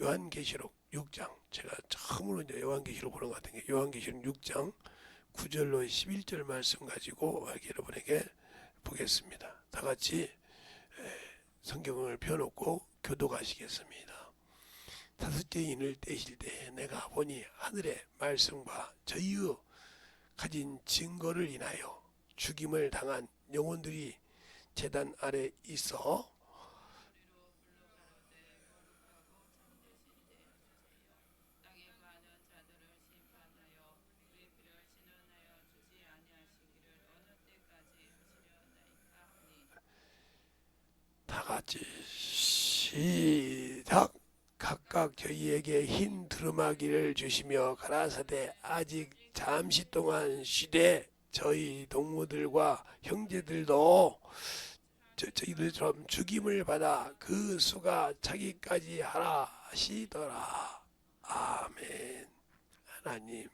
요한계시록 6장, 제가 처음으로 이제 요한계시록 보는 것 같은 게 요한계시록 6장 9절로 11절 말씀 가지고 여러분에게 보겠습니다. 다 같이 성경을 펴놓고 교독하시겠습니다. 다섯째 인을 떼실 때 내가 보니 하늘의 말씀과 저희의 가진 증거를 인하여 죽임을 당한 영혼들이 제단 아래 있어 다 같이 시작. 각각 저희에게 흰 두루마기를 주시며 가라사대 아직 잠시 동안 쉬되 저희 동무들과 형제들도 저희들처럼 죽임을 받아 그 수가 차기까지 하라 하시더라. 아멘. 하나님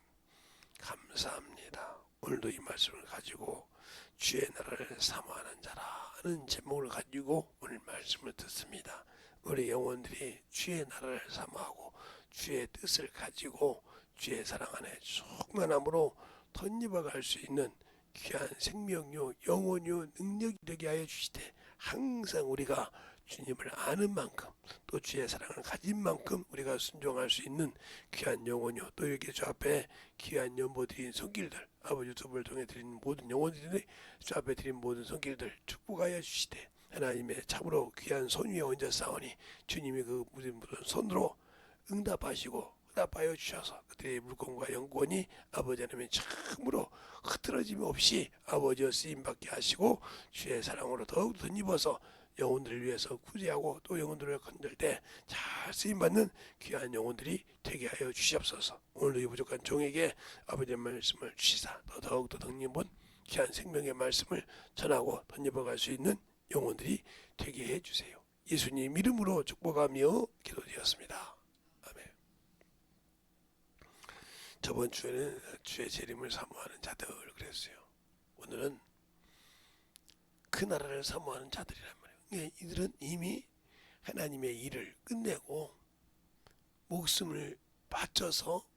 감사합니다. 오늘도 이 말씀을 가지고 주의 나라를 사모하는 자라 하는 제목을 가지고 오늘 말씀을 듣습니다. 우리 영혼들이 주의 나라를 사모하고 주의 뜻을 가지고 주의 사랑 안에 충만함으로 덧입어갈 수 있는 귀한 생명요 영혼요 능력이 되게 하여 주시되 항상 우리가 주님을 아는 만큼 또 주의 사랑을 가진 만큼 우리가 순종할 수 있는 귀한 영혼요 또 이렇게 주 앞에 귀한 연보 드린 손길들 아버지 유튜브를 통해 드린 모든 영혼들이 주 앞에 드린 모든 손길들 축복하여 주시되 하나님의 참으로 귀한 손 위에 얹어 싸우니 주님이 그 무슨 손으로 응답하시고 응답하여 주셔서 그들의 물건과 영권이 아버지 하나님의 참으로 흐트러짐 없이 아버지의 쓰임받게 하시고 주의 사랑으로 더욱 덧입어서 영혼들을 위해서 구제하고 또 영혼들을 건들 때 잘 쓰임받는 귀한 영혼들이 되게 하여 주시옵소서. 오늘도 이 부족한 종에게 아버지의 말씀을 주시사 더욱더 덧입은 귀한 생명의 말씀을 전하고 덧입어갈 수 있는 영혼들이 되게 해주세요. 예수님 이름으로 축복하며 기도드렸습니다. 아멘. 저번 주에는 주의 재림을 사모하는 자들 그랬어요. 오늘은 그 나라를 사모하는 자들이란 말이에요. 이들은 이미 하나님의 일을 끝내고 목숨을 바쳐서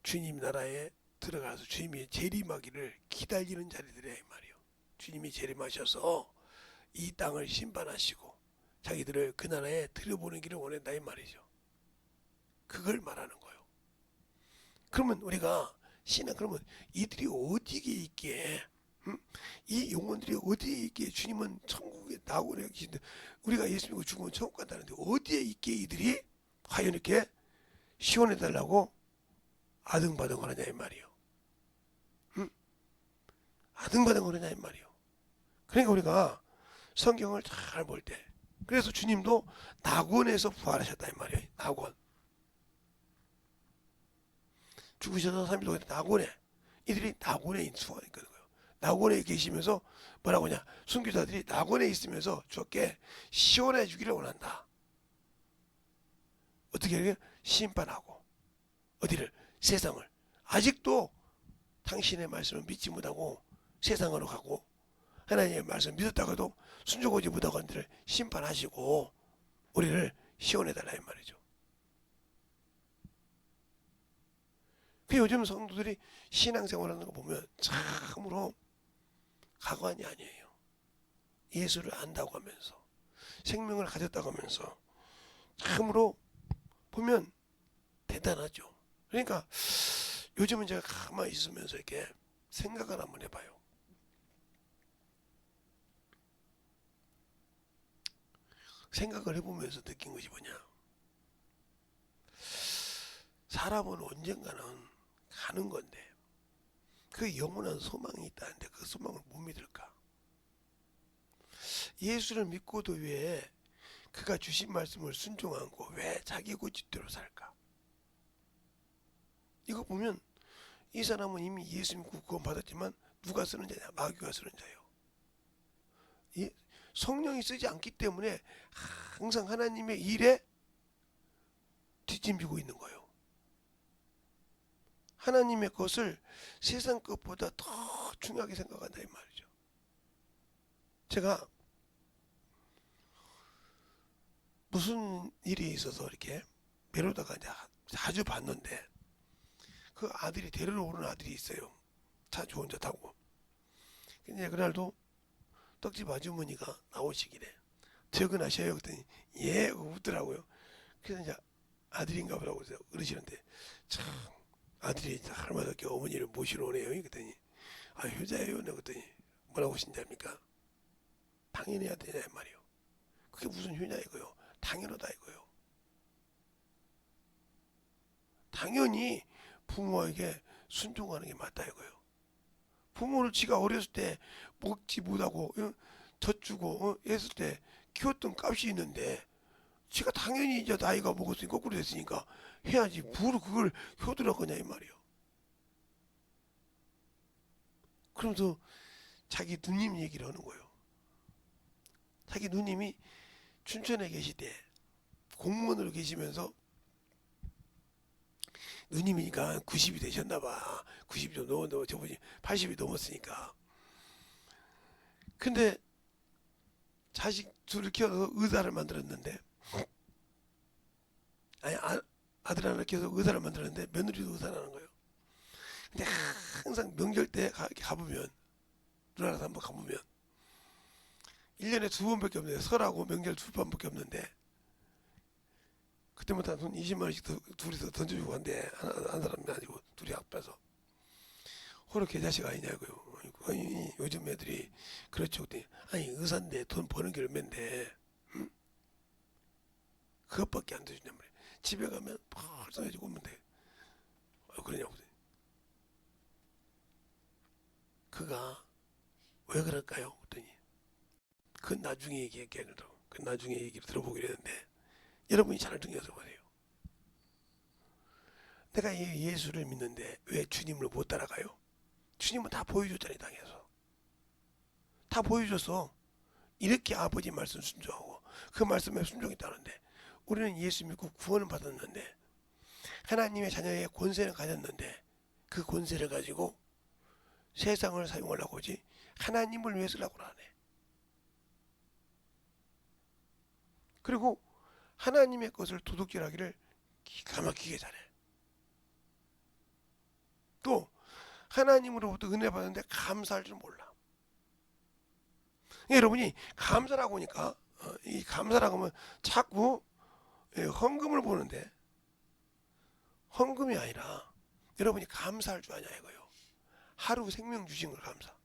주님 나라에 들어가서 주님이 재림하기를 기다리는 자리들이야 이 말이에요. 주님이 재림하셔서 이 땅을 심판하시고 자기들을 그 나라에 들여보내기를 원한다 이 말이죠. 그걸 말하는 거예요. 그러면 우리가 신앙 그러면 이들이 어디에 있기에 이 영혼들이 어디에 있기에 주님은 천국에 나오고 계신데 우리가 예수 믿고 죽으면 천국 간다는데 어디에 있기에 이들이 과연 이렇게 시원해달라고 아등바등 하느냐 이 말이에요. 아등바등 하느냐 이 말이에요. 그러니까 우리가 성경을 잘 볼 때 그래서 주님도 낙원에서 부활하셨다 이 말이에요. 낙원 죽으셔서 3일 동안 낙원에 이들이 낙원에 있는 거예요. 낙원에 계시면서 뭐라고 하냐 순교자들이 낙원에 있으면서 주께 시원해 주기를 원한다. 어떻게 해야 심판하고 어디를 세상을 아직도 당신의 말씀을 믿지 못하고 세상으로 가고 하나님의 말씀 믿었다가도 순종하지 못하고 한들을 심판하시고 우리를 시원해달라 이 말이죠. 그 요즘 성도들이 신앙생활하는 거 보면 참으로 가관이 아니에요. 예수를 안다고 하면서 생명을 가졌다고 하면서 참으로 보면 대단하죠. 그러니까 요즘은 제가 가만히 있으면서 이렇게 생각을 한번 해봐요. 생각을 해보면서 느낀 것이 뭐냐. 사람은 언젠가는 가는 건데 그 영원한 소망이 있다는데 그 소망을 못 믿을까? 예수를 믿고도 왜 그가 주신 말씀을 순종 않고 왜 자기 고집대로 살까? 이거 보면 이 사람은 이미 예수 믿고 구원 받았지만 누가 쓰는 자냐? 마귀가 쓰는 자예요. 성령이 쓰지 않기 때문에 항상 하나님의 일에 뒤짐지고 있는 거예요. 하나님의 것을 세상 것보다 더 중요하게 생각한다 이 말이죠. 제가 무슨 일이 있어서 이렇게 미루다가 이제 자주 봤는데 그 아들이 데리러 오는 아들이 있어요. 차 좋은 차 타고. 근데 그날도 떡집 아주머니가 나오시길래 퇴근하셔요. 그랬더니 예 웃더라고요. 그래서 이제 아들인가 보라고 그러시는데 참 아들이 할머니께 어머니를 모시러 오네요. 그랬더니 아 효자예요. 그랬더니 뭐라고 하신지 압니까? 당연해야 되냐 말이요. 그게 무슨 효냐 이거요. 당연하다 이거요. 당연히 부모에게 순종하는 게 맞다 이거요. 부모를 지가 어렸을 때 먹지 못하고 젖주고 했을 때 키웠던 값이 있는데 지가 당연히 이제 나이가 먹었으니 거꾸로 됐으니까 해야지 뭐로 그걸 효도라고 하냐 이 말이요. 그러면서 자기 누님 얘기를 하는 거예요. 자기 누님이 춘천에 계실 때 공무원으로 계시면서 누님이니까 90이 되셨나봐. 90이 좀 넘었는데 저분이 80이 넘었으니까. 근데 자식 둘을 키워서 의사를 만들었는데 아니 아들 하나 키워서 의사를 만들었는데 며느리도 의사라는 거예요. 근데 항상 명절 때 가보면 누나라서 한번 가보면 1년에 두 번밖에 없는데 설하고 명절 두 번밖에 없는데 그때마다 돈 20만 원씩 둘이서 던져주고 한대. 한 사람이 아니고 둘이 합해서. 호로 개자식 아니냐고요. 아니 요즘 애들이 그렇죠. 아니 의사인데 돈 버는 게 얼만데 그것밖에 안 돼주냔 말이야. 집에 가면 벌써해지고 오면 돼. 그러냐고. 그가 왜 그럴까요? 그랬더니 그 나중에 얘기를 들어보기로 했는데 여러분이 잘 중요해서 말이에요. 내가 예수를 믿는데 왜 주님을 못 따라가요? 주님은 다 보여줬잖아요. 당에서 다 보여줘서 이렇게 아버지 말씀 순종하고 그 말씀에 순종했다는데 우리는 예수 믿고 구원을 받았는데 하나님의 자녀의 권세를 가졌는데 그 권세를 가지고 세상을 사용하려고 하지 하나님을 위해 쓰려고 하네. 그리고 하나님의 것을 도둑질하기를 기가 막히게 잘해. 또 하나님으로부터 은혜 받는데 감사할 줄 몰라. 여러분이 감사라고 하니까 이 감사라고 하면 자꾸 헌금을 보는데 헌금이 아니라 여러분이 감사할 줄 아냐 이거요. 하루 생명 주신 걸 감사.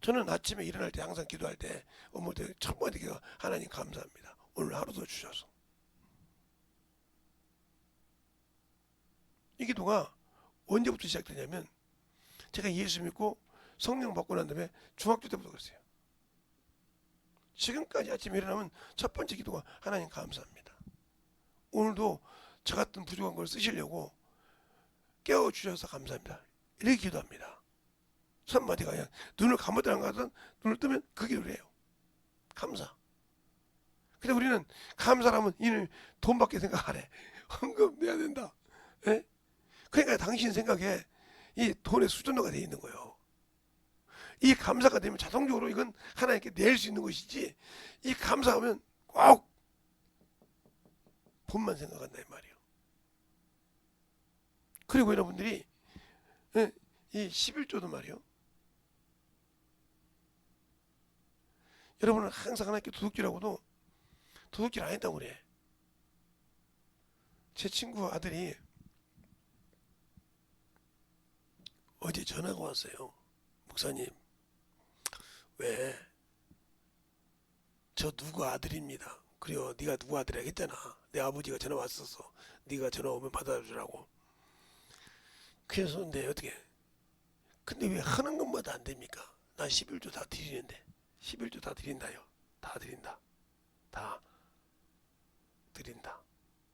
저는 아침에 일어날 때 항상 기도할 때 어머니 첫 번째 기도가 하나님 감사합니다. 오늘 하루도 주셔서. 이 기도가 언제부터 시작되냐면 제가 예수 믿고 성령 받고 난 다음에 중학교 때부터 그랬어요. 지금까지 아침에 일어나면 첫 번째 기도가 하나님 감사합니다. 오늘도 저 같은 부족한 걸 쓰시려고 깨워주셔서 감사합니다. 이렇게 기도합니다. 첫마디가 그냥 눈을 감았든 안 감았든 눈을 뜨면 그 기도를 해요. 감사. 근데 우리는 감사라면 이는 돈밖에 생각 안 해. 헌금 내야 된다. 에? 그러니까 당신 생각에 이 돈의 수준화가 되어 있는 거예요. 이 감사가 되면 자동적으로 이건 하나님께 낼 수 있는 것이지 이 감사하면 꼭 돈만 생각한다 이 말이에요. 그리고 여러분들이 이 11조도 말이요. 여러분은 항상 하나님께 도둑질하고도 도둑질 안 했다고 그래. 제 친구 아들이 어제 전화가 왔어요. 목사님, 왜? 저 누구 아들입니다. 그래요. 네가 누구 아들이라 했잖아. 내 아버지가 전화 왔었어. 네가 전화 오면 받아주라고. 그래서 근데 어떻게? 근데 왜 하는 것마다 안 됩니까? 난 11조 다 드리는데. 11조 다 드린다요. 다 드린다. 다 드린다.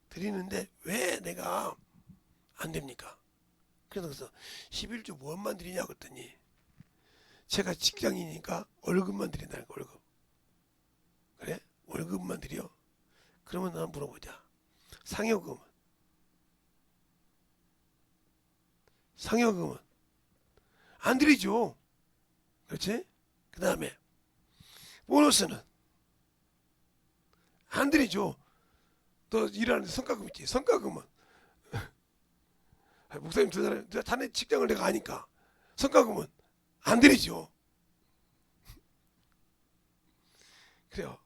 드리는데 왜 내가 안 됩니까? 그래서 11조 무엇만 드리냐 그랬더니 제가 직장이니까 월급만 드린다는 거. 월급. 그래? 월급만 드려? 그러면 난 물어보자. 상여금은? 상여금은? 안 드리죠. 그렇지? 그 다음에 보너스는? 안 드리죠. 너 일하는데 성과금 있지. 성과금은 목사님 자네 직장을 내가 아니까 성과금은 안 드리죠. 그래요.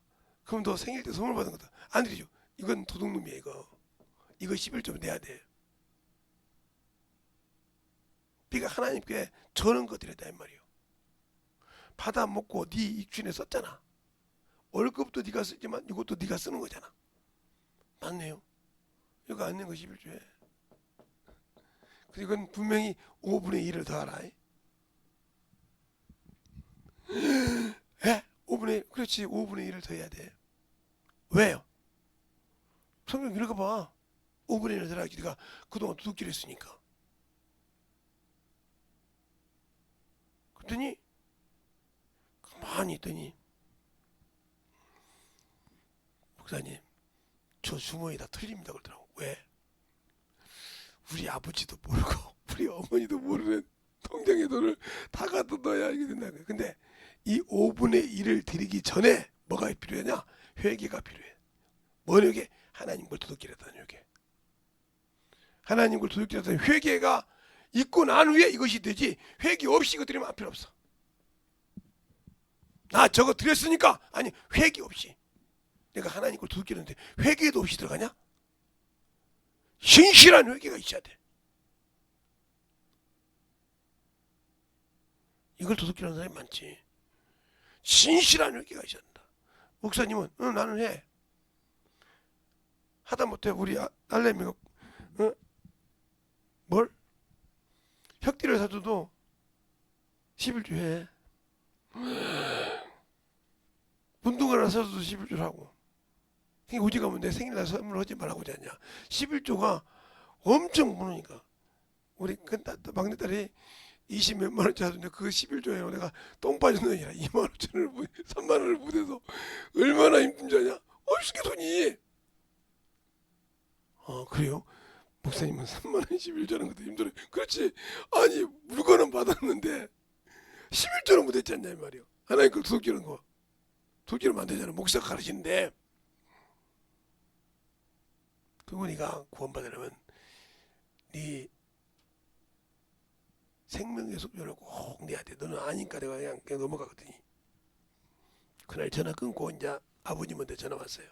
그럼 너 생일 때 선물 받은 거다 안 드리죠. 이건 도둑놈이야. 이거 11조 내야 돼. 네가 하나님께 저는 거 드렸다 이 말이요. 받아 먹고 네 익춘에 썼잖아. 월급도 네가 쓰지만 이것도 네가 쓰는 거잖아. 맞네요. 이거 안 낸 거 11조에. 이건 분명히 5분의 1을 더하라. 에? 5분의 그렇지 5분의 1을 더해야 돼. 왜요? 성경 읽어봐. 5분의 1을 더하기 네가 그동안 도둑질 했으니까. 그랬더니 가만히 있더니 목사님 저 주머니 다 틀립니다 그러더라고. 왜? 우리 아버지도 모르고 우리 어머니도 모르는 통장의 돈을 다 갖다 넣어야 이게 된다는 거야. 근데 이 5분의 1을 드리기 전에 뭐가 필요하냐? 회개가 필요해. 뭐냐게 하나님 걸 도둑질했다는 회개. 하나님 걸 도둑질했다는 회개가 있고 난 후에 이것이 되지 회개 없이 이거 드리면 안 필요 없어. 나 저거 드렸으니까 아니 회개 없이 내가 하나님 걸 도둑질했는데 회개도 없이 들어가냐? 신실한 회개가 있어야 돼. 이걸 도둑질하는 사람이 많지. 신실한 회개가 있어야 된다. 목사님은 나는 해. 하다못해 우리 딸내미가 뭘? 혁띠를 사줘도 11조 해. 운동화를 사줘도 11조를 하고. 오직 가면 내 생일날 선물하지 말라고 하지 않냐. 11조가 엄청 무너니까. 우리 막내딸이 20 몇만 원짜리 사줬는데 그거 11조에 내가 똥 빠진 돈이라 2만 5천원을 3만 원을 묻어서 얼마나 힘든 줄 아냐. 얼마나 돈이. 그래요? 목사님은 3만 원 11조라는 것도 힘들어요. 그렇지. 아니 물건은 받았는데 11조는 못했지 않냐 이 말이요. 하나님 걸 도둑질하는 거. 도둑질하면 안 되잖아. 목사가 가르치는데. 그리고 네가 구원받으려면 네 생명의 속전을 꼭 내야 돼. 너는 아니까 내가 그냥 넘어가거든요. 그날 전화 끊고 이제 아버님한테 전화 왔어요.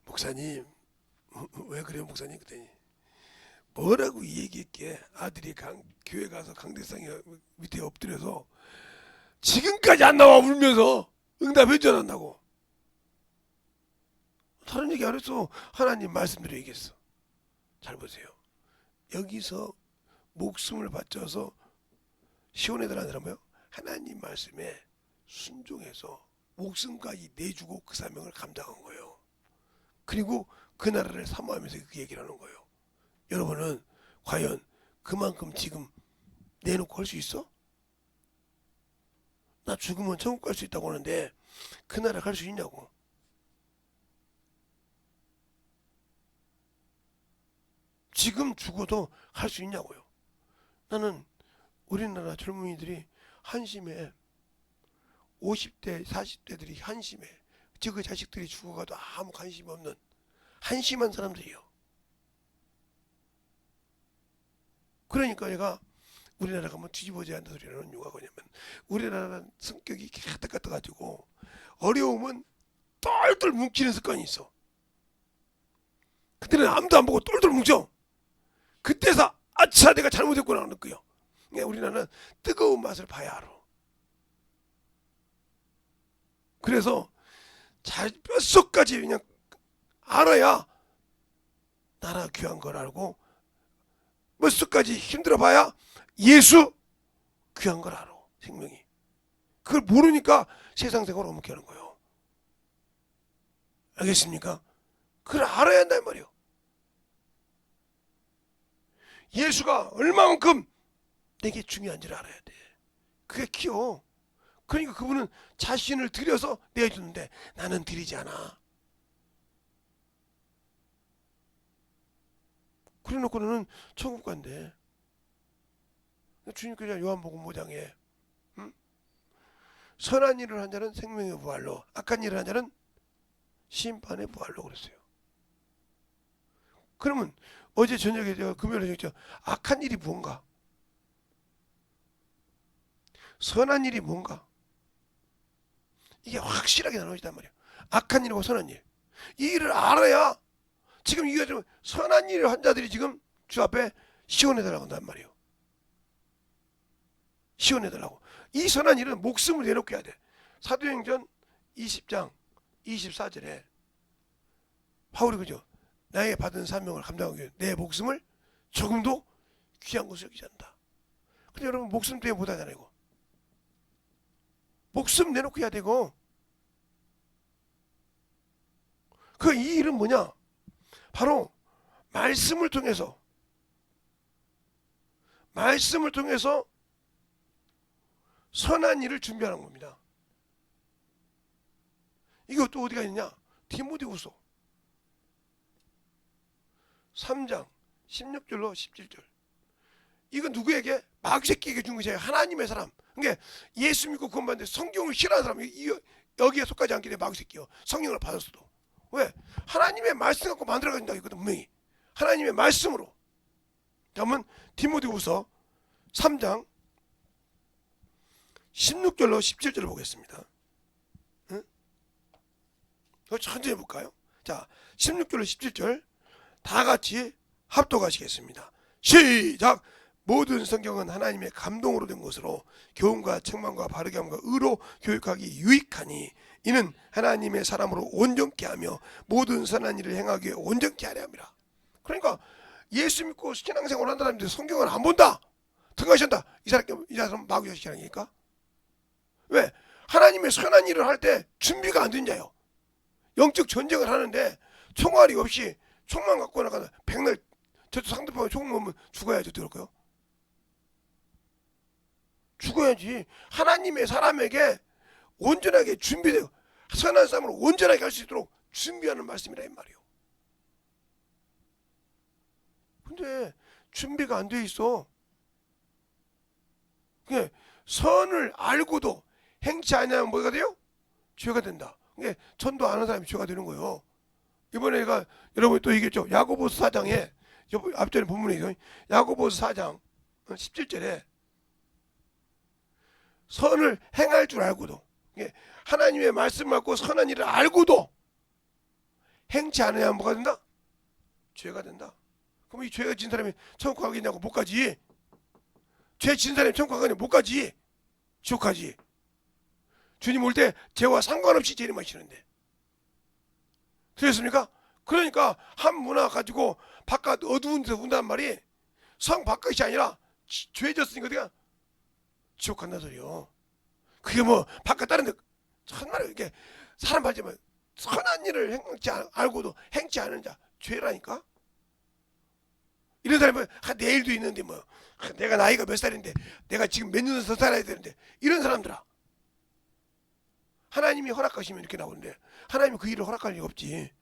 목사님 왜 그래요 목사님? 그랬더니 뭐라고 얘기했기에 아들이 교회 가서 강대상에 밑에 엎드려서 지금까지 안 나와 울면서 응답해 줄 않았다고. 다른 얘기 안 했어. 하나님 말씀대로 얘기했어. 잘 보세요. 여기서 목숨을 바쳐서 시온에들한 사람은요 하나님 말씀에 순종해서 목숨까지 내주고 그 사명을 감당한 거예요. 그리고 그 나라를 사모하면서 그 얘기를 하는 거예요. 여러분은 과연 그만큼 지금 내놓고 할 수 있어? 나 죽으면 천국 갈 수 있다고 하는데 그 나라 갈 수 있냐고. 지금 죽어도 할 수 있냐고요. 나는 우리나라 젊은이들이 한심해. 50대 40대들이 한심해. 그 자식들이 죽어가도 아무 관심 없는 한심한 사람들이요. 그러니까 내가 우리나라가 뭐 뒤집어져야 한다 소리라는 이유가 뭐냐면 우리나라는 성격이 가득가득가지고 어려우면 똘똘 뭉치는 습관이 있어. 그때는 아무도 안 보고 똘똘 뭉쳐. 그때서 아차 내가 잘못했구나 느껴요. 그러니까 우리나라는 뜨거운 맛을 봐야 알아. 그래서 잘 뼛속까지 그냥 알아야 나라 귀한 걸 알고 뼛속까지 힘들어봐야 예수 귀한 걸 알아. 생명이. 그걸 모르니까 세상 생활을 어묵게 하는 거예요. 알겠습니까? 그걸 알아야 한단 말이에요. 예수가 얼마만큼 내게 중요한지를 알아야 돼. 그게 키워. 그러니까 그분은 자신을 들여서 내주는데 나는 드리지 않아. 그래놓고 너는 천국 간대. 주님께서 요한복음 5장에 선한 일을 한 자는 생명의 부활로 악한 일을 한 자는 심판에 부활로 그랬어요. 그러면 어제 저녁에 제가 금요일에 저녁에 악한 일이 뭔가, 선한 일이 뭔가, 이게 확실하게 나눠진단 말이에요. 악한 일과 선한 일. 이 일을 알아야 지금 이게 좀 선한 일을 한 자들이 지금 주 앞에 시원해달라고 한단 말이에요. 시원해달라고. 이 선한 일은 목숨을 내놓고 해야 돼. 사도행전 20장 24절에 바울이 그죠? 나에게 받은 사명을 감당하기 위해 내 목숨을 조금도 귀한 것을 여기지 않는다. 근데 여러분 목숨 때문에 못하잖아요. 이거. 목숨 내놓고 해야 되고, 그 이 일은 뭐냐? 바로 말씀을 통해서 선한 일을 준비하는 겁니다. 이거 또 어디가 있냐? 디모데후서 3장 16절로 17절. 이건 누구에게? 마귀새끼에게 준 것이에요. 하나님의 사람. 그러니까 예수 믿고 구원받는데 성경을 싫어하는 사람, 여기에 속하지 않기 때문에 마귀새끼요. 성령을 받았어도. 왜? 하나님의 말씀 갖고 만들어간다 이거든. 분명히 하나님의 말씀으로. 그러면 디모데후서 3장 16절로 17절을 보겠습니다. 응? 천천히 볼까요? 자, 16절로 17절 다 같이 합독하시겠습니다. 시작! 모든 성경은 하나님의 감동으로 된 것으로 교훈과 책망과 바르게 함과 의로 교육하기 유익하니 이는 하나님의 사람으로 온전케 하며 모든 선한 일을 행하기 위해 온전케 하려 함이라. 그러니까 예수 믿고 신앙생활 하는 사람인데 성경을 안 본다, 등하신다, 이 사람 마귀가 시키라니까. 왜? 하나님의 선한 일을 할 때 준비가 안 된 자요. 영적 전쟁을 하는데 총알이 없이 총만 갖고 나가서 백날 저도 상대방이 총 먹으면 죽어야지. 어떻게 그럴까요? 죽어야지. 하나님의 사람에게 온전하게 준비되고 선한 삶으로 온전하게 할 수 있도록 준비하는 말씀이라 이 말이에요. 근데 준비가 안 돼 있어. 그러니까 선을 알고도 행치 않으면 뭐가 돼요? 죄가 된다. 그러니까 전도 아는 사람이 죄가 되는 거예요. 이번에 제가 여러분이 또 얘기했죠. 야고보서 4장에 앞전에 본문에 있어요. 야고보서 4장 17절에 선을 행할 줄 알고도, 하나님의 말씀 받고 선한 일을 알고도 행치 않으면 뭐가 된다? 죄가 된다. 그럼 이 죄가 진 사람이 천국 가겠냐고? 못 가지. 죄 진 사람이 천국 가겠냐고? 못 가지. 지옥 가지. 주님 올 때 죄와 상관없이 재림하시는데. 들렸습니까? 그러니까 한 문화 가지고 바깥 어두운 데서 운다는 말이 성 바깥이 아니라 죄 졌으니까 어디가? 지옥 간다 소리요. 그게 뭐 바깥 다른 데 천만에 이렇게 사람 말지만 선한 일을 행치 알고도 행치 않은 자 죄라니까. 이런 사람은 내일도 있는데 뭐 내가 나이가 몇 살인데 내가 지금 몇 년 더 살아야 되는데, 이런 사람들아, 하나님이 허락하시면 이렇게 나오는데 하나님이 그 일을 허락할 리가 없지.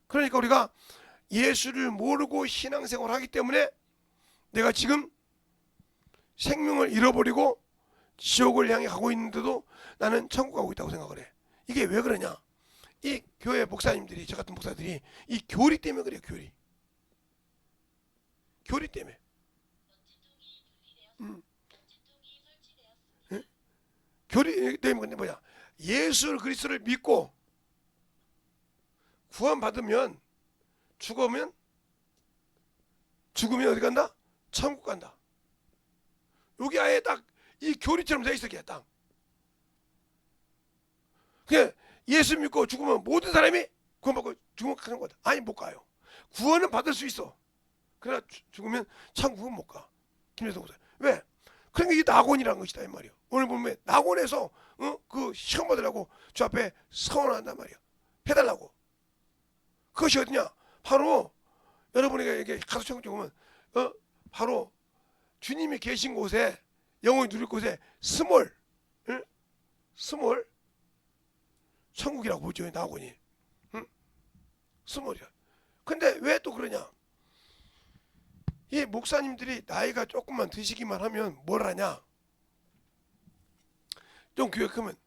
그러니까 우리가 예수를 모르고 신앙생활을 하기 때문에 내가 지금 생명을 잃어버리고 지옥을 향해 가고 있는데도 나는 천국 가고 있다고 생각을 해. 이게 왜 그러냐? 이 교회 목사님들이, 저 같은 목사들이 이 교리 때문에 그래요. 교리 때문에. 응? 교리 때문에. 근데 뭐냐? 예수 그리스도를 믿고 구원받으면 죽으면 어디 간다? 천국 간다. 여기 아예 딱 이 교리처럼 돼 있어. 딱. 그냥 예수 믿고 죽으면 모든 사람이 구원받고 죽으면 가는 거다. 아니, 못 가요. 구원은 받을 수 있어. 그러나 죽으면 천국은 못 가. 김여성 목사. 왜? 그러니까 이게 낙원이라는 것이다 이 말이에요. 오늘 보면 낙원에서 그 시험 받으려고 주 앞에 서원한단 말이에요. 해달라고. 그것이 어디냐? 바로 여러분에게 이게 가서 천국 오면 바로 주님이 계신 곳에, 영원히 누릴 곳에 스몰 천국이라고 보죠. 낙원이. 스몰이야. 근데 왜 또 그러냐? 이 목사님들이 나이가 조금만 드시기만 하면 뭘 하냐? 좀 교회 크면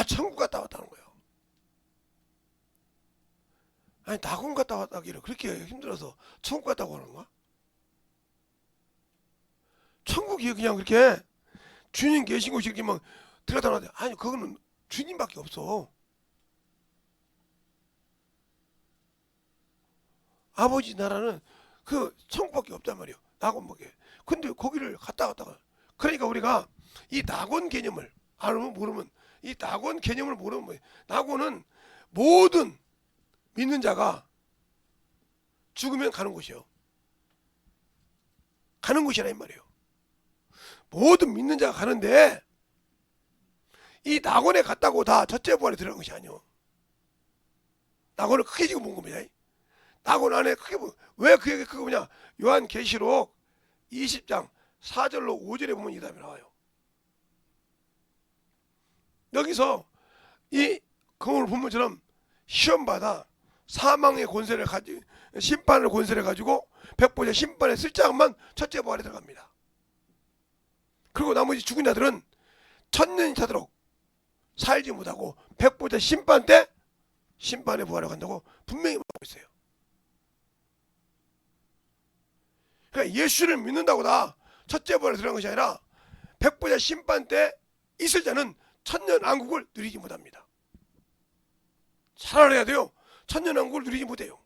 천국 갔다 왔다는 거예요. 아니 낙원 갔다 왔다기를 그렇게 힘들어서 천국 갔다고 하는 거야? 천국이 그냥 그렇게 주님 계신 곳이 이렇게 막 들어가다 나왔는데, 아니 그거는 주님밖에 없어. 아버지 나라는 그 천국밖에 없단 말이에요. 낙원밖에. 근데 거기를 갔다 갔다가, 그러니까 우리가 이 낙원 개념을 알면 모르면, 이 낙원 개념을 모르면 뭐예요? 낙원은 모든 믿는 자가 죽으면 가는 곳이요. 가는 곳이라 이 말이에요. 모든 믿는 자가 가는데 이 낙원에 갔다고 다 첫째 부활에 들어간 것이 아니요. 낙원을 크게 지금 본 겁니다. 낙원 안에 크게 왜 그게 그거 뭐냐? 요한계시록 20장 4절로 5절에 보면 이 답이 나와요. 여기서 이 오늘 본문처럼 시험받아 사망의 권세를 가지고 심판의 권세를 가지고 백보자 심판의 슬자만 첫째 부활에 들어갑니다. 그리고 나머지 죽은 자들은 천년이 차도록 살지 못하고 백보자 심판 때 심판의 부활에 간다고 분명히 말하고 있어요. 그러니까 예수를 믿는다고 다 첫째 부활에 들어간 것이 아니라 백보자 심판 때 있을 자는 천년 왕국을 누리지 못합니다. 잘 알아야 돼요. 천년 왕국을 누리지 못해요.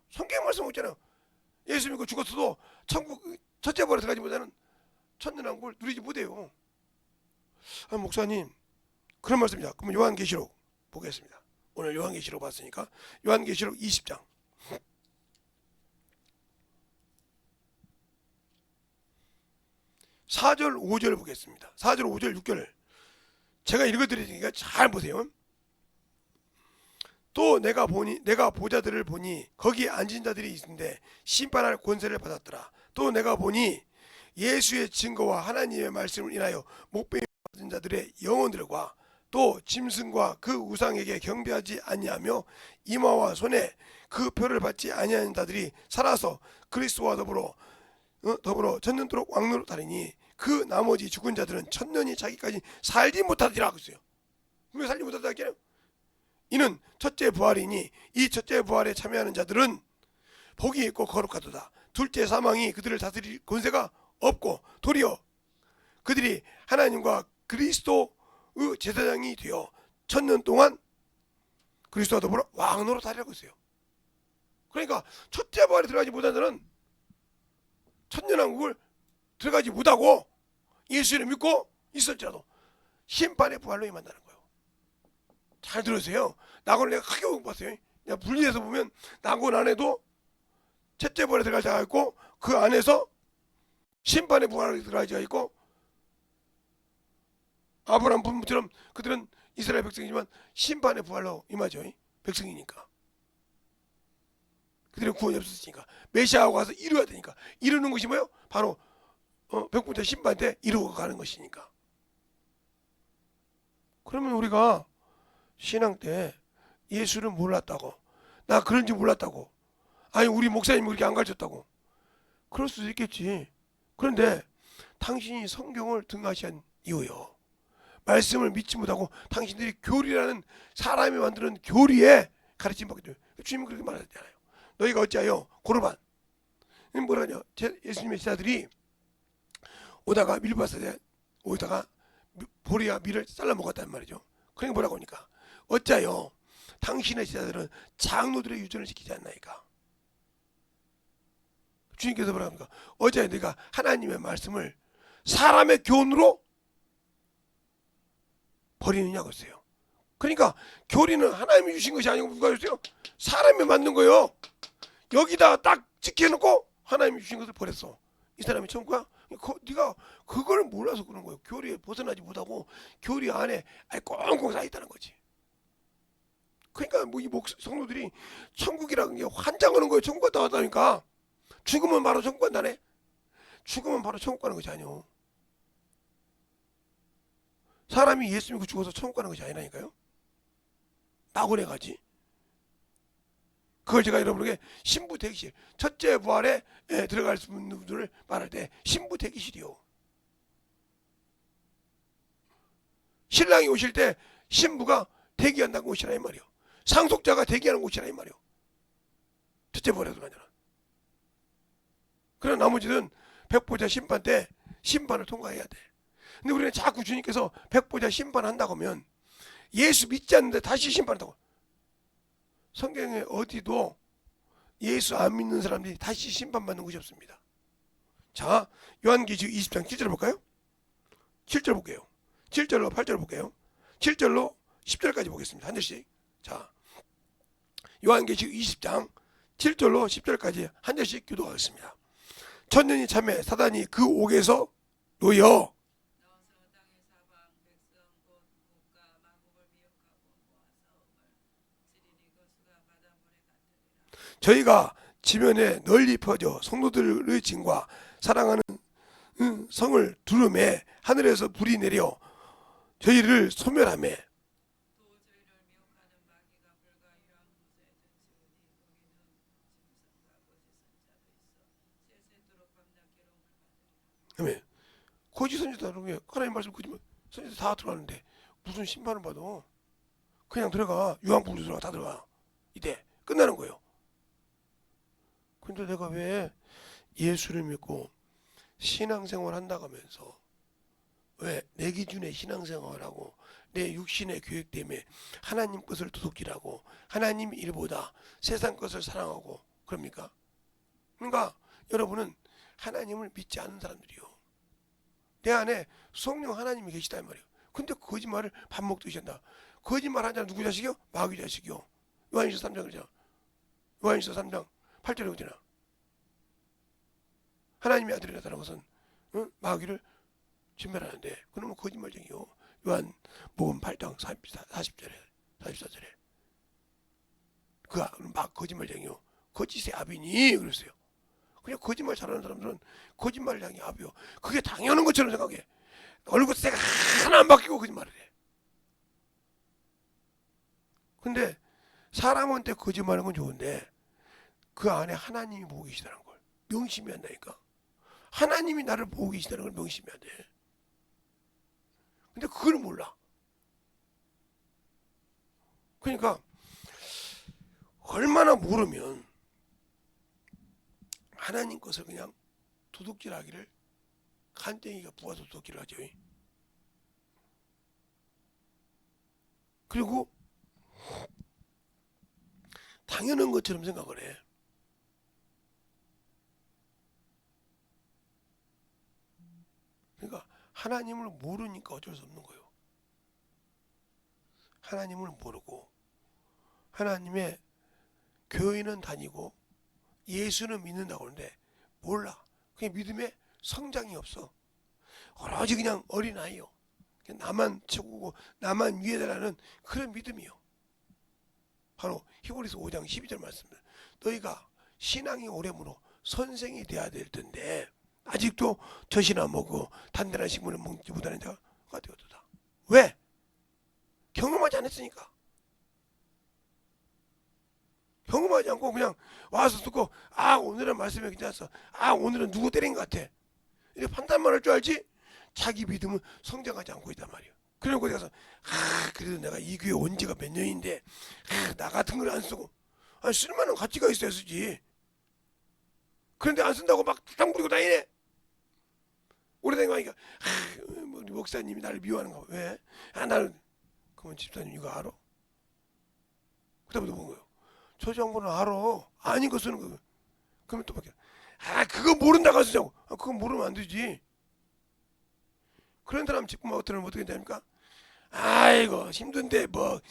성경 말씀 없잖아요. 예수 믿고 죽었어도 천국 첫째 부활에 들어가지 못하는 천년 왕국을 누리지 못해요. 아, 목사님 그런 말씀이다. 그럼 요한계시록 보겠습니다. 오늘 요한계시록 봤으니까 요한계시록 20장 4절 5절 보겠습니다. 4절 5절 6절 제가 읽어드릴 테니까 잘 보세요. 또 내가 보자들을 보니 거기에 앉은 자들이 있는데 심판할 권세를 받았더라. 또 내가 보니 예수의 증거와 하나님의 말씀을 인하여 목배임 받은 자들의 영혼들과 또 짐승과 그 우상에게 경배하지 아니하며 이마와 손에 그 표를 받지 아니하는 자들이 살아서 그리스도와 더불어 천년도록 왕노릇하리니 그 나머지 죽은 자들은 천년이 자기까지 살지 못하리라 그랬어요. 왜 살지 못하다 했겠어요? 이는 첫째 부활이니 이 첫째 부활에 참여하는 자들은 복이 있고 거룩하도다. 둘째 사망이 그들을 다스릴 권세가 없고 도리어 그들이 하나님과 그리스도의 제사장이 되어 천년 동안 그리스도와 더불어 왕노릇하리라고 했어요. 그러니까 첫째 부활에 들어가지 못한 자는 천년왕국을 들어가지 못하고 예수를 믿고 있을지라도 심판의 부활로 임한다는 거예요. 잘 들으세요. 낙원을 내가 크게 못 봤어요. 내가 분리해서 보면 낙원 안에도 첫째 부활에 들어갈 자가 있고 그 안에서 심판의 부활에 들어갈 자가 있고, 아브라함 부모처럼 그들은 이스라엘 백성이지만 심판의 부활로 임하죠. 백성이니까. 그들은 구원이 없었으니까 메시아가 와서 이루어야 되니까. 이루는 것이 뭐예요? 바로 백보자 심판 때 이루어 가는 것이니까. 그러면 우리가 신앙 때 예수를 몰랐다고, 나 그런지 몰랐다고, 아니 우리 목사님이 그렇게 안 가르쳤다고 그럴 수도 있겠지. 그런데 당신이 성경을 등하시한 이유요, 말씀을 믿지 못하고 당신들이 교리라는 사람이 만드는 교리에 가르침 받게 돼요. 주님은 그렇게 말하잖아요. 너희가 어찌하여 고르반, 뭐라냐, 예수님의 제자들이 오다가 밀밭에 오다가 보리와 밀을 잘라 먹었단 말이죠. 그러니까 뭐라고 하니까 어찌하여 당신의 제자들은 장로들의 유전을 지키지 않나이까. 주님께서 뭐라고 합니까? 어찌하여 네가 하나님의 말씀을 사람의 교훈으로 버리느냐고 했어요. 그러니까 교리는 하나님이 주신 것이 아니고 누가 줬어요? 사람이 만든 거예요. 여기다 딱 찍혀놓고 하나님이 주신 것을 버렸어. 이 사람이 천국가? 네가 그걸 몰라서 그런 거예요. 교리에 벗어나지 못하고 교리 안에 꽁꽁 쌓여있다는 거지. 그러니까 뭐 이 성도들이 천국이라는 게 환장하는 거예요. 천국 갔다 왔다니까. 죽으면 바로 천국 간다네. 죽으면 바로 천국 가는 것이 아니오. 사람이 예수 믿고 죽어서 천국 가는 것이 아니라니까요. 낙원에 가지. 그걸 제가 여러분에게 신부 대기실, 첫째 부활에 들어갈 수 있는 분들을 말할 때 신부 대기실이요. 신랑이 오실 때 신부가 대기한다는 곳이라 이 말이요. 상속자가 대기하는 곳이라 이 말이요. 첫째 부활에도 아니라. 그러나 나머지는 백보자 심판 때 심판을 통과해야 돼. 근데 우리는 자꾸 주님께서 백보자 심판한다고 하면 예수 믿지 않는데 다시 심판한다고. 성경에 어디도 예수 안 믿는 사람들이 다시 심판받는 것이 없습니다. 자, 요한계시록 20장 7절 볼까요? 7절 볼게요. 7절로 8절 볼게요. 7절로 10절까지 보겠습니다. 한 절씩. 자, 요한계시록 20장 7절로 10절까지 한 절씩 교도하겠습니다. 천년이 참에 사단이 그 옥에서 놓여 저희가 지면에 널리 퍼져 성도들의 진과 사랑하는 성을 두름에 하늘에서 불이 내려 저희를 소멸하며 거짓 선지자라는 게 하나님 말씀 거짓말 선지자 다 들어가는데 무슨 심판을 받아? 그냥 들어가. 유황불로 들어가. 다 들어가. 이때 끝나는 거예요. 근데 내가 왜 예수를 믿고 신앙생활 한다고 하면서 왜 내 기준의 신앙생활하고 내 육신의 계획 때문에 하나님 것을 도둑질하고 하나님 일보다 세상 것을 사랑하고 그럽니까? 그러니까 여러분은 하나님을 믿지 않는 사람들이요. 내 안에 성령 하나님이 계시다 이 말이에요. 근데 거짓말을 밥 먹듯이 한다. 거짓말 한 자는 누구 자식이요? 마귀 자식이요. 요한일서 3장 그러잖아. 요한일서 3장 8절에 그러잖아. 하나님의 아들이 나타난 것은 마귀를 진멸하는데 그러면 거짓말쟁이요. 요한복음 8장 40절에 44절에 막 거짓말쟁이요. 거짓의 아비니 그랬어요. 그냥 거짓말 잘하는 사람들은 거짓말을 향해 아비요. 그게 당연한 것처럼 생각해. 얼굴 새가 하나 안 바뀌고 거짓말을 해. 근데 사람한테 거짓말하는 건 좋은데 그 안에 하나님이 보고 계시다는 걸 명심해야 한다니까. 하나님이 나를 보고 계시다는 걸 명심해야 돼. 근데 그걸 몰라. 그러니까 얼마나 모르면 하나님 것을 그냥 도둑질하기를 간땡이가 부어서 도둑질을 하죠. 그리고 당연한 것처럼 생각을 해. 그러니까 하나님을 모르니까 어쩔 수 없는 거예요. 하나님을 모르고 하나님의 교회는 다니고 예수는 믿는다고 하는데 몰라. 그냥 믿음에 성장이 없어. 오로지 그냥 어린아이요. 나만 최고고 나만 위에다라는 그런 믿음이요. 바로 히브리서 5장 12절 말씀입니다. 너희가 신앙이 오래므로 선생이 되어야 될 텐데 아직도 젖이나 먹고 단단한 식물을 먹지 못하는 자가 되었도다. 왜? 경험하지 않았으니까. 경험하지 않고 그냥 와서 듣고 오늘은 말씀이 괜찮았어. 오늘은 누구 때린 것 같아. 이렇게 판단만 할 줄 알지 자기 믿음은 성장하지 않고 있단 말이에요. 그러고 가서 그래도 내가 이 교회 온 지가 몇 년인데 나 같은 걸 안 쓰고 쓸만한 가치가 있어야 쓰지. 그런데 안 쓴다고 막 탕 부리고 다니네. 오래된 거 하니까 우리 목사님이 나를 미워하는 거. 왜? 나는 그러면 집사님 이거 알아? 그다음부터 본 거예요. 저 정보는 알아. 아닌 거 쓰는 거. 그러면 또 밖에 그거 모른다고 쓰자고. 그거 모르면 안 되지. 그런 사람 직분 어떻게 됩니까? 아이고 힘든데 뭐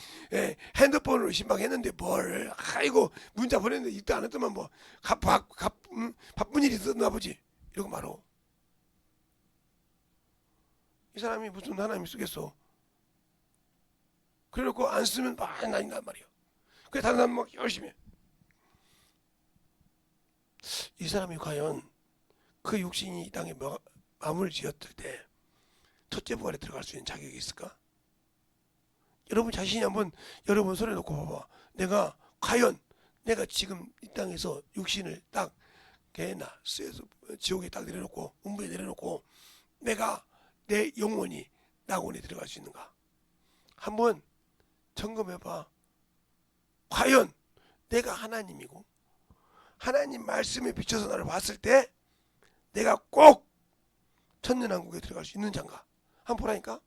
핸드폰으로 신방했는데 뭘 문자 보냈는데 이때 안 했더만 뭐 바쁜 일이 있었나 보지 이러고 말어. 이 사람이 무슨 하나님이 쓰겠어. 그래놓고 안 쓰면 막 난단 말이야. 그래 다른 사람 막 열심히 해. 이 사람이 과연 그 육신이 이 땅에 마음을 지었을 때 첫째 부활에 들어갈 수 있는 자격이 있을까? 여러분 자신이 한번 여러분 손에 놓고 봐봐. 내가 과연 내가 지금 이 땅에서 육신을 딱 개나 쇠에서 지옥에 딱 내려놓고 음부에 내려놓고 내가 내 영혼이 낙원에 들어갈 수 있는가? 한번 점검해봐. 과연 내가 하나님이고 하나님 말씀에 비춰서 나를 봤을 때 내가 꼭 천년왕국에 들어갈 수 있는 자인가? 한번 보라니까.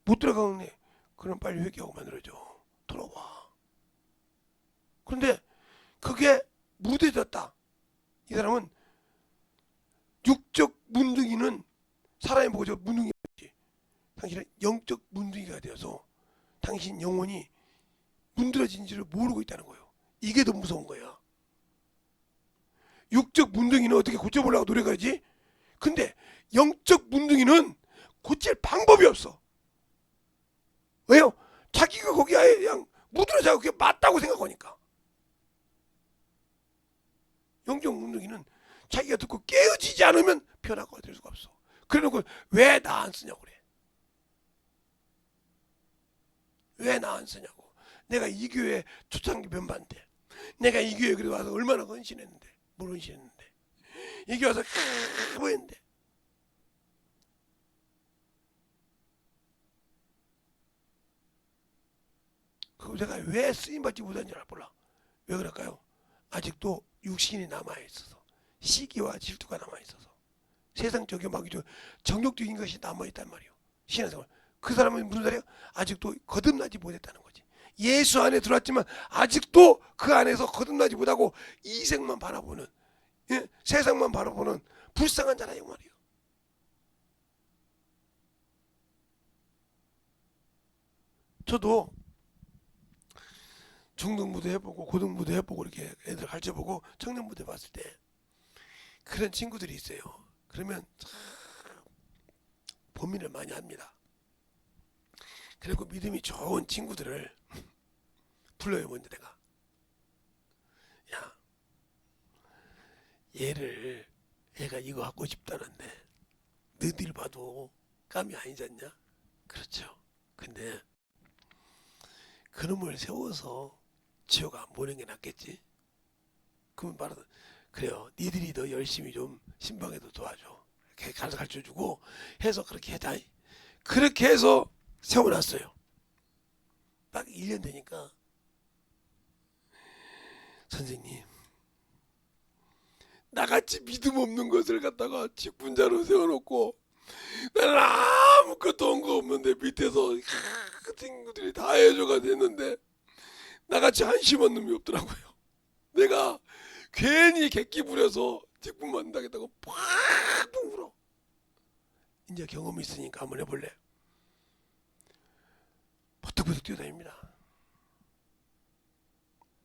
못 들어가겠네. 그럼 빨리 회개하고 만들어줘. 돌아와. 그런데 그게 무뎌졌다. 이 사람은 육적 문둥이는 사람이 보고 저 문둥이지. 당신은 영적 문둥이가 되어서 당신 영혼이 문드러진지를 모르고 있다는 거예요. 이게 더 무서운 거야. 육적 문둥이는 어떻게 고쳐보려고 노력하지? 근데 영적 문둥이는 고칠 방법이 없어. 왜요? 자기가 거기 아예 그냥 무드러져 그게 맞다고 생각하니까. 영적 문둥이는 자기가 듣고 깨어지지 않으면 변화가 될 수가 없어. 그래놓고 왜 나 안 쓰냐고 그래. 왜 나 안 쓰냐고. 내가 이 교회 초창기 멤버인데, 내가 이 교회 그래도 와서 얼마나 헌신했는데, 뭘 헌신했는데, 이 교회 와서 뭐 했는데. 그럼 내가 왜 쓰임받지 못하는지 몰라. 왜 그럴까요? 아직도 육신이 남아있어서, 시기와 질투가 남아있어서, 세상적인 막 정욕적인 것이 남아있단 말이에요. 신앙생활. 그 사람은 무슨 말이에요? 아직도 거듭나지 못했다는 거지. 예수 안에 들어왔지만 아직도 그 안에서 거듭나지 못하고 이생만 바라보는, 예? 세상만 바라보는 불쌍한 자라 이 말이에요. 저도 중등부도 해보고 고등부도 해보고 이렇게 애들 가르쳐보고 청년부도 봤을 때 그런 친구들이 있어요. 그러면 참 고민을 많이 합니다. 그리고 믿음이 좋은 친구들을 불러요. 먼저 내가, 야, 얘가 이거 갖고 싶다는데 너희들 봐도 감이 아니잖냐? 그렇죠. 근데 그놈을 세워서 지옥 안 보는 게 낫겠지? 그러면 말하다, 그래요. 니들이 더 열심히 좀 신방에도 도와줘. 이렇게 가르쳐주고 해서 그렇게 해다. 그렇게 해서 세워놨어요. 딱 1년 되니까, 선생님, 나같이 믿음 없는 것을 갖다가 직분자로 세워놓고 나는 아무것도 한 거 없는데 밑에서 그 친구들이 다 해줘가 됐는데 나같이 한심 없는 놈이 없더라고요. 내가 괜히 객기 부려서 직분 만나겠다고 팍 울어. 이제 경험이 있으니까 한번 해볼래. 버뜩버뜩 뛰어다닙니다.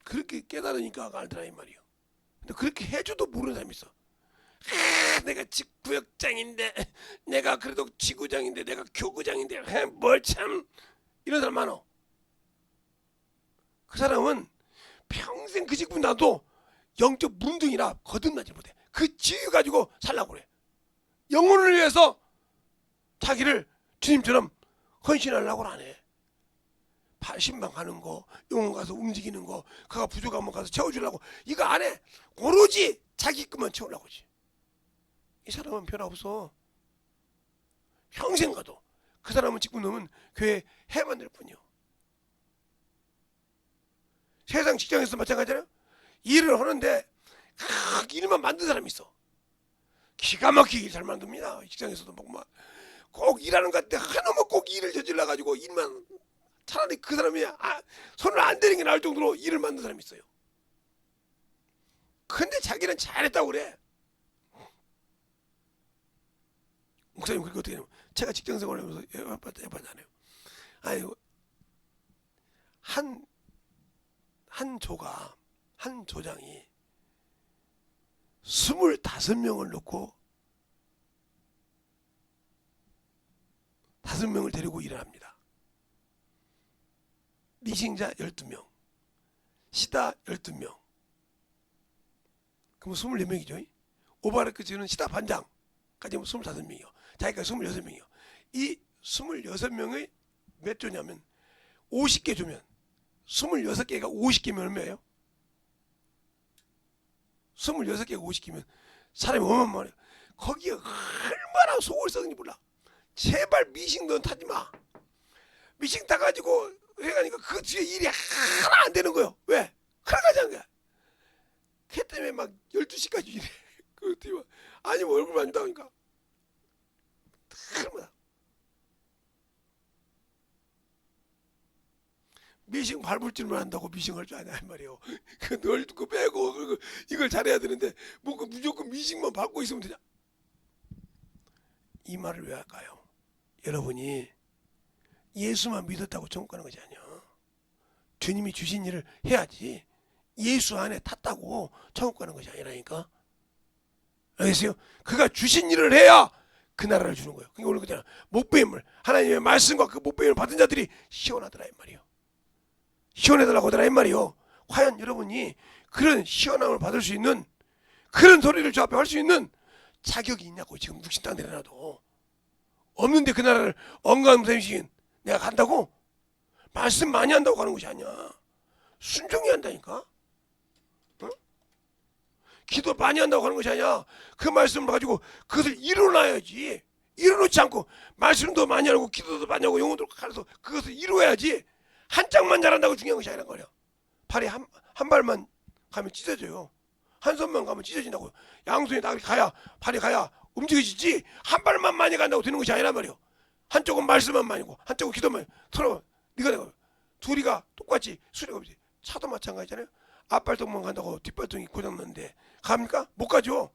그렇게 깨달으니까 알더라 이 말이요. 근데 그렇게 해줘도 모르는 사람이 있어. 내가 구역장인데, 내가 그래도 지구장인데, 내가 교구장인데, 뭘 참, 이런 사람 많어. 그 사람은 평생 그 직분 나도 영적 문둥이라 거듭나지 못해. 그 지위 가지고 살라고 그래. 영혼을 위해서 자기를 주님처럼 헌신하려고 안 해. 신방 가는 거, 영혼 가서 움직이는 거, 그가 부족하면 가서 채워주려고 이거 안 해. 오로지 자기 것만 채우려고 하지. 이 사람은 변화 없어. 평생 가도. 그 사람은 직분 넣으면 교회 해만 될 뿐이요. 세상 직장에서 마찬가지잖아요. 일을 하는데 일만 만든 사람이 있어. 기가 막히게 잘 만듭니다. 직장에서도 꼭 일하는 것 같아. 하나만 꼭 일을 저질러 가지고 일만, 차라리 그 사람이 손을 안 대는 게 나을 정도로 일을 만든 사람이 있어요. 근데 자기는 잘했다고 그래. 목사님 그렇게 어떻게 하냐면, 제가 직장생활을 하면서 해봤잖아요. 아니, 한 조장이 25명을 놓고 5명을 데리고 일을 합니다. 리싱자 12명, 시다 12명, 그럼 24명이죠. 오바르크지는 시다 반장까지 25명이요. 자기가 26명이요. 이 26명의 몇 조냐면 50개 조면 26개가 50개면 얼마예요? 26개가 50개면 사람이 얼마나 많아요. 거기에 얼마나 속을 썩는지 몰라. 제발 미싱 넌 타지 마. 미싱 타가지고 해가니까 그 뒤에 일이 하나 안 되는 거예요. 왜? 하나가 안 거야. 걔 때문에 막 12시까지 일해. 그 뒤에 아니 뭐 얼굴만 안 나오니까. 그러면 미싱 밟을 줄만 안다고 미싱할 줄 아냐 이 말이에요. 그널 두고 빼고 이걸 잘해야 되는데 뭐 그 무조건 미싱만 밟고 있으면 되냐? 이 말을 왜 할까요? 여러분이 예수만 믿었다고 천국 가는 것이 아니야. 주님이 주신 일을 해야지. 예수 안에 탔다고 천국 가는 것이 아니라니까. 알겠어요? 그가 주신 일을 해야 그 나라를 주는 거예요. 그러니까 오늘 그잖아. 목배임을 하나님의 말씀과 그 목배임을 받은 자들이 시원하더라 이 말이에요. 시원해달라고 하더라 이 말이에요. 과연 여러분이 그런 시원함을 받을 수 있는 그런 소리를 저 앞에 할 수 있는 자격이 있냐고. 지금 육신 땅 내려놔도 없는데 그 나라를 언감생신 내가 간다고? 말씀 많이 한다고 가는 것이 아니야. 순종해야 한다니까. 어? 기도 많이 한다고 하는 것이 아니야. 그 말씀을 가지고 그것을 이뤄놔야지. 이뤄놓지 않고 말씀도 많이 하고 기도도 많이 하고 영혼도 가려서 그것을 이루어야지. 한 짝만 잘한다고 중요한 것이 아니란 거야. 발이 한 발만 가면 찢어져요. 한 손만 가면 찢어진다고. 양손이 다 가야 발이 가야 움직여지지. 한 발만 많이 간다고 되는 것이 아니란 말이에요. 한쪽은 말씀만 많이고 한쪽은 기도만. 서로 네가 내가 둘이가 똑같이 수리가 없지. 차도 마찬가지잖아요. 앞발동만 간다고 뒷발동이 고장났는데 갑니까? 못 가죠.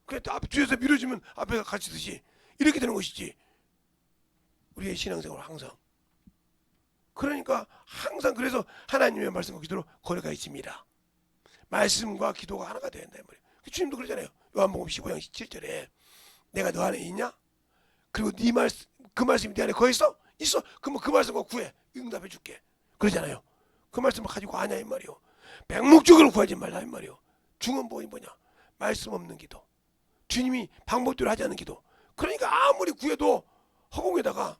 그래 앞 뒤에서 밀어주면 앞에가 갇히듯이 이렇게 되는 것이지. 우리의 신앙생활 항상. 그러니까 항상 그래서 하나님의 말씀과 기도로 거리가 있습니다. 말씀과 기도가 하나가 돼야 된다 말이에요. 주님도 그러잖아요. 요한복음 15장 17절에 내가 너 안에 있냐? 그리고 네 말씀 그 말씀이 네 안에 거기 있어? 있어. 그러면 그 말씀과 구해. 응답해 줄게. 그러잖아요. 그 말씀을 가지고 하냐 이 말이요. 맹목적으로 구하지 말라 이 말이요. 중언부언이 뭐냐? 말씀 없는 기도. 주님이 방법대로 하지 않는 기도. 그러니까 아무리 구해도 허공에다가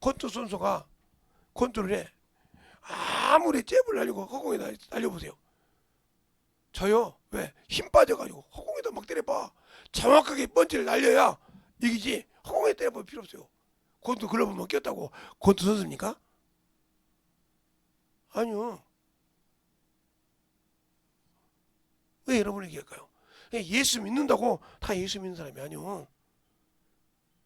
권투 선수가 권투를 해. 아무리 잽을 날리고 허공에다 날려보세요. 저요. 왜? 힘 빠져가지고 허공에다 막 때려봐. 정확하게 번지를 날려야 이기지. 허공에 때려볼 필요 없어요. 권투 글러브만 꼈다고 권투 선수입니까? 아니요. 왜 여러분이 얘기할까요? 예수 믿는다고 다 예수 믿는 사람이 아니요.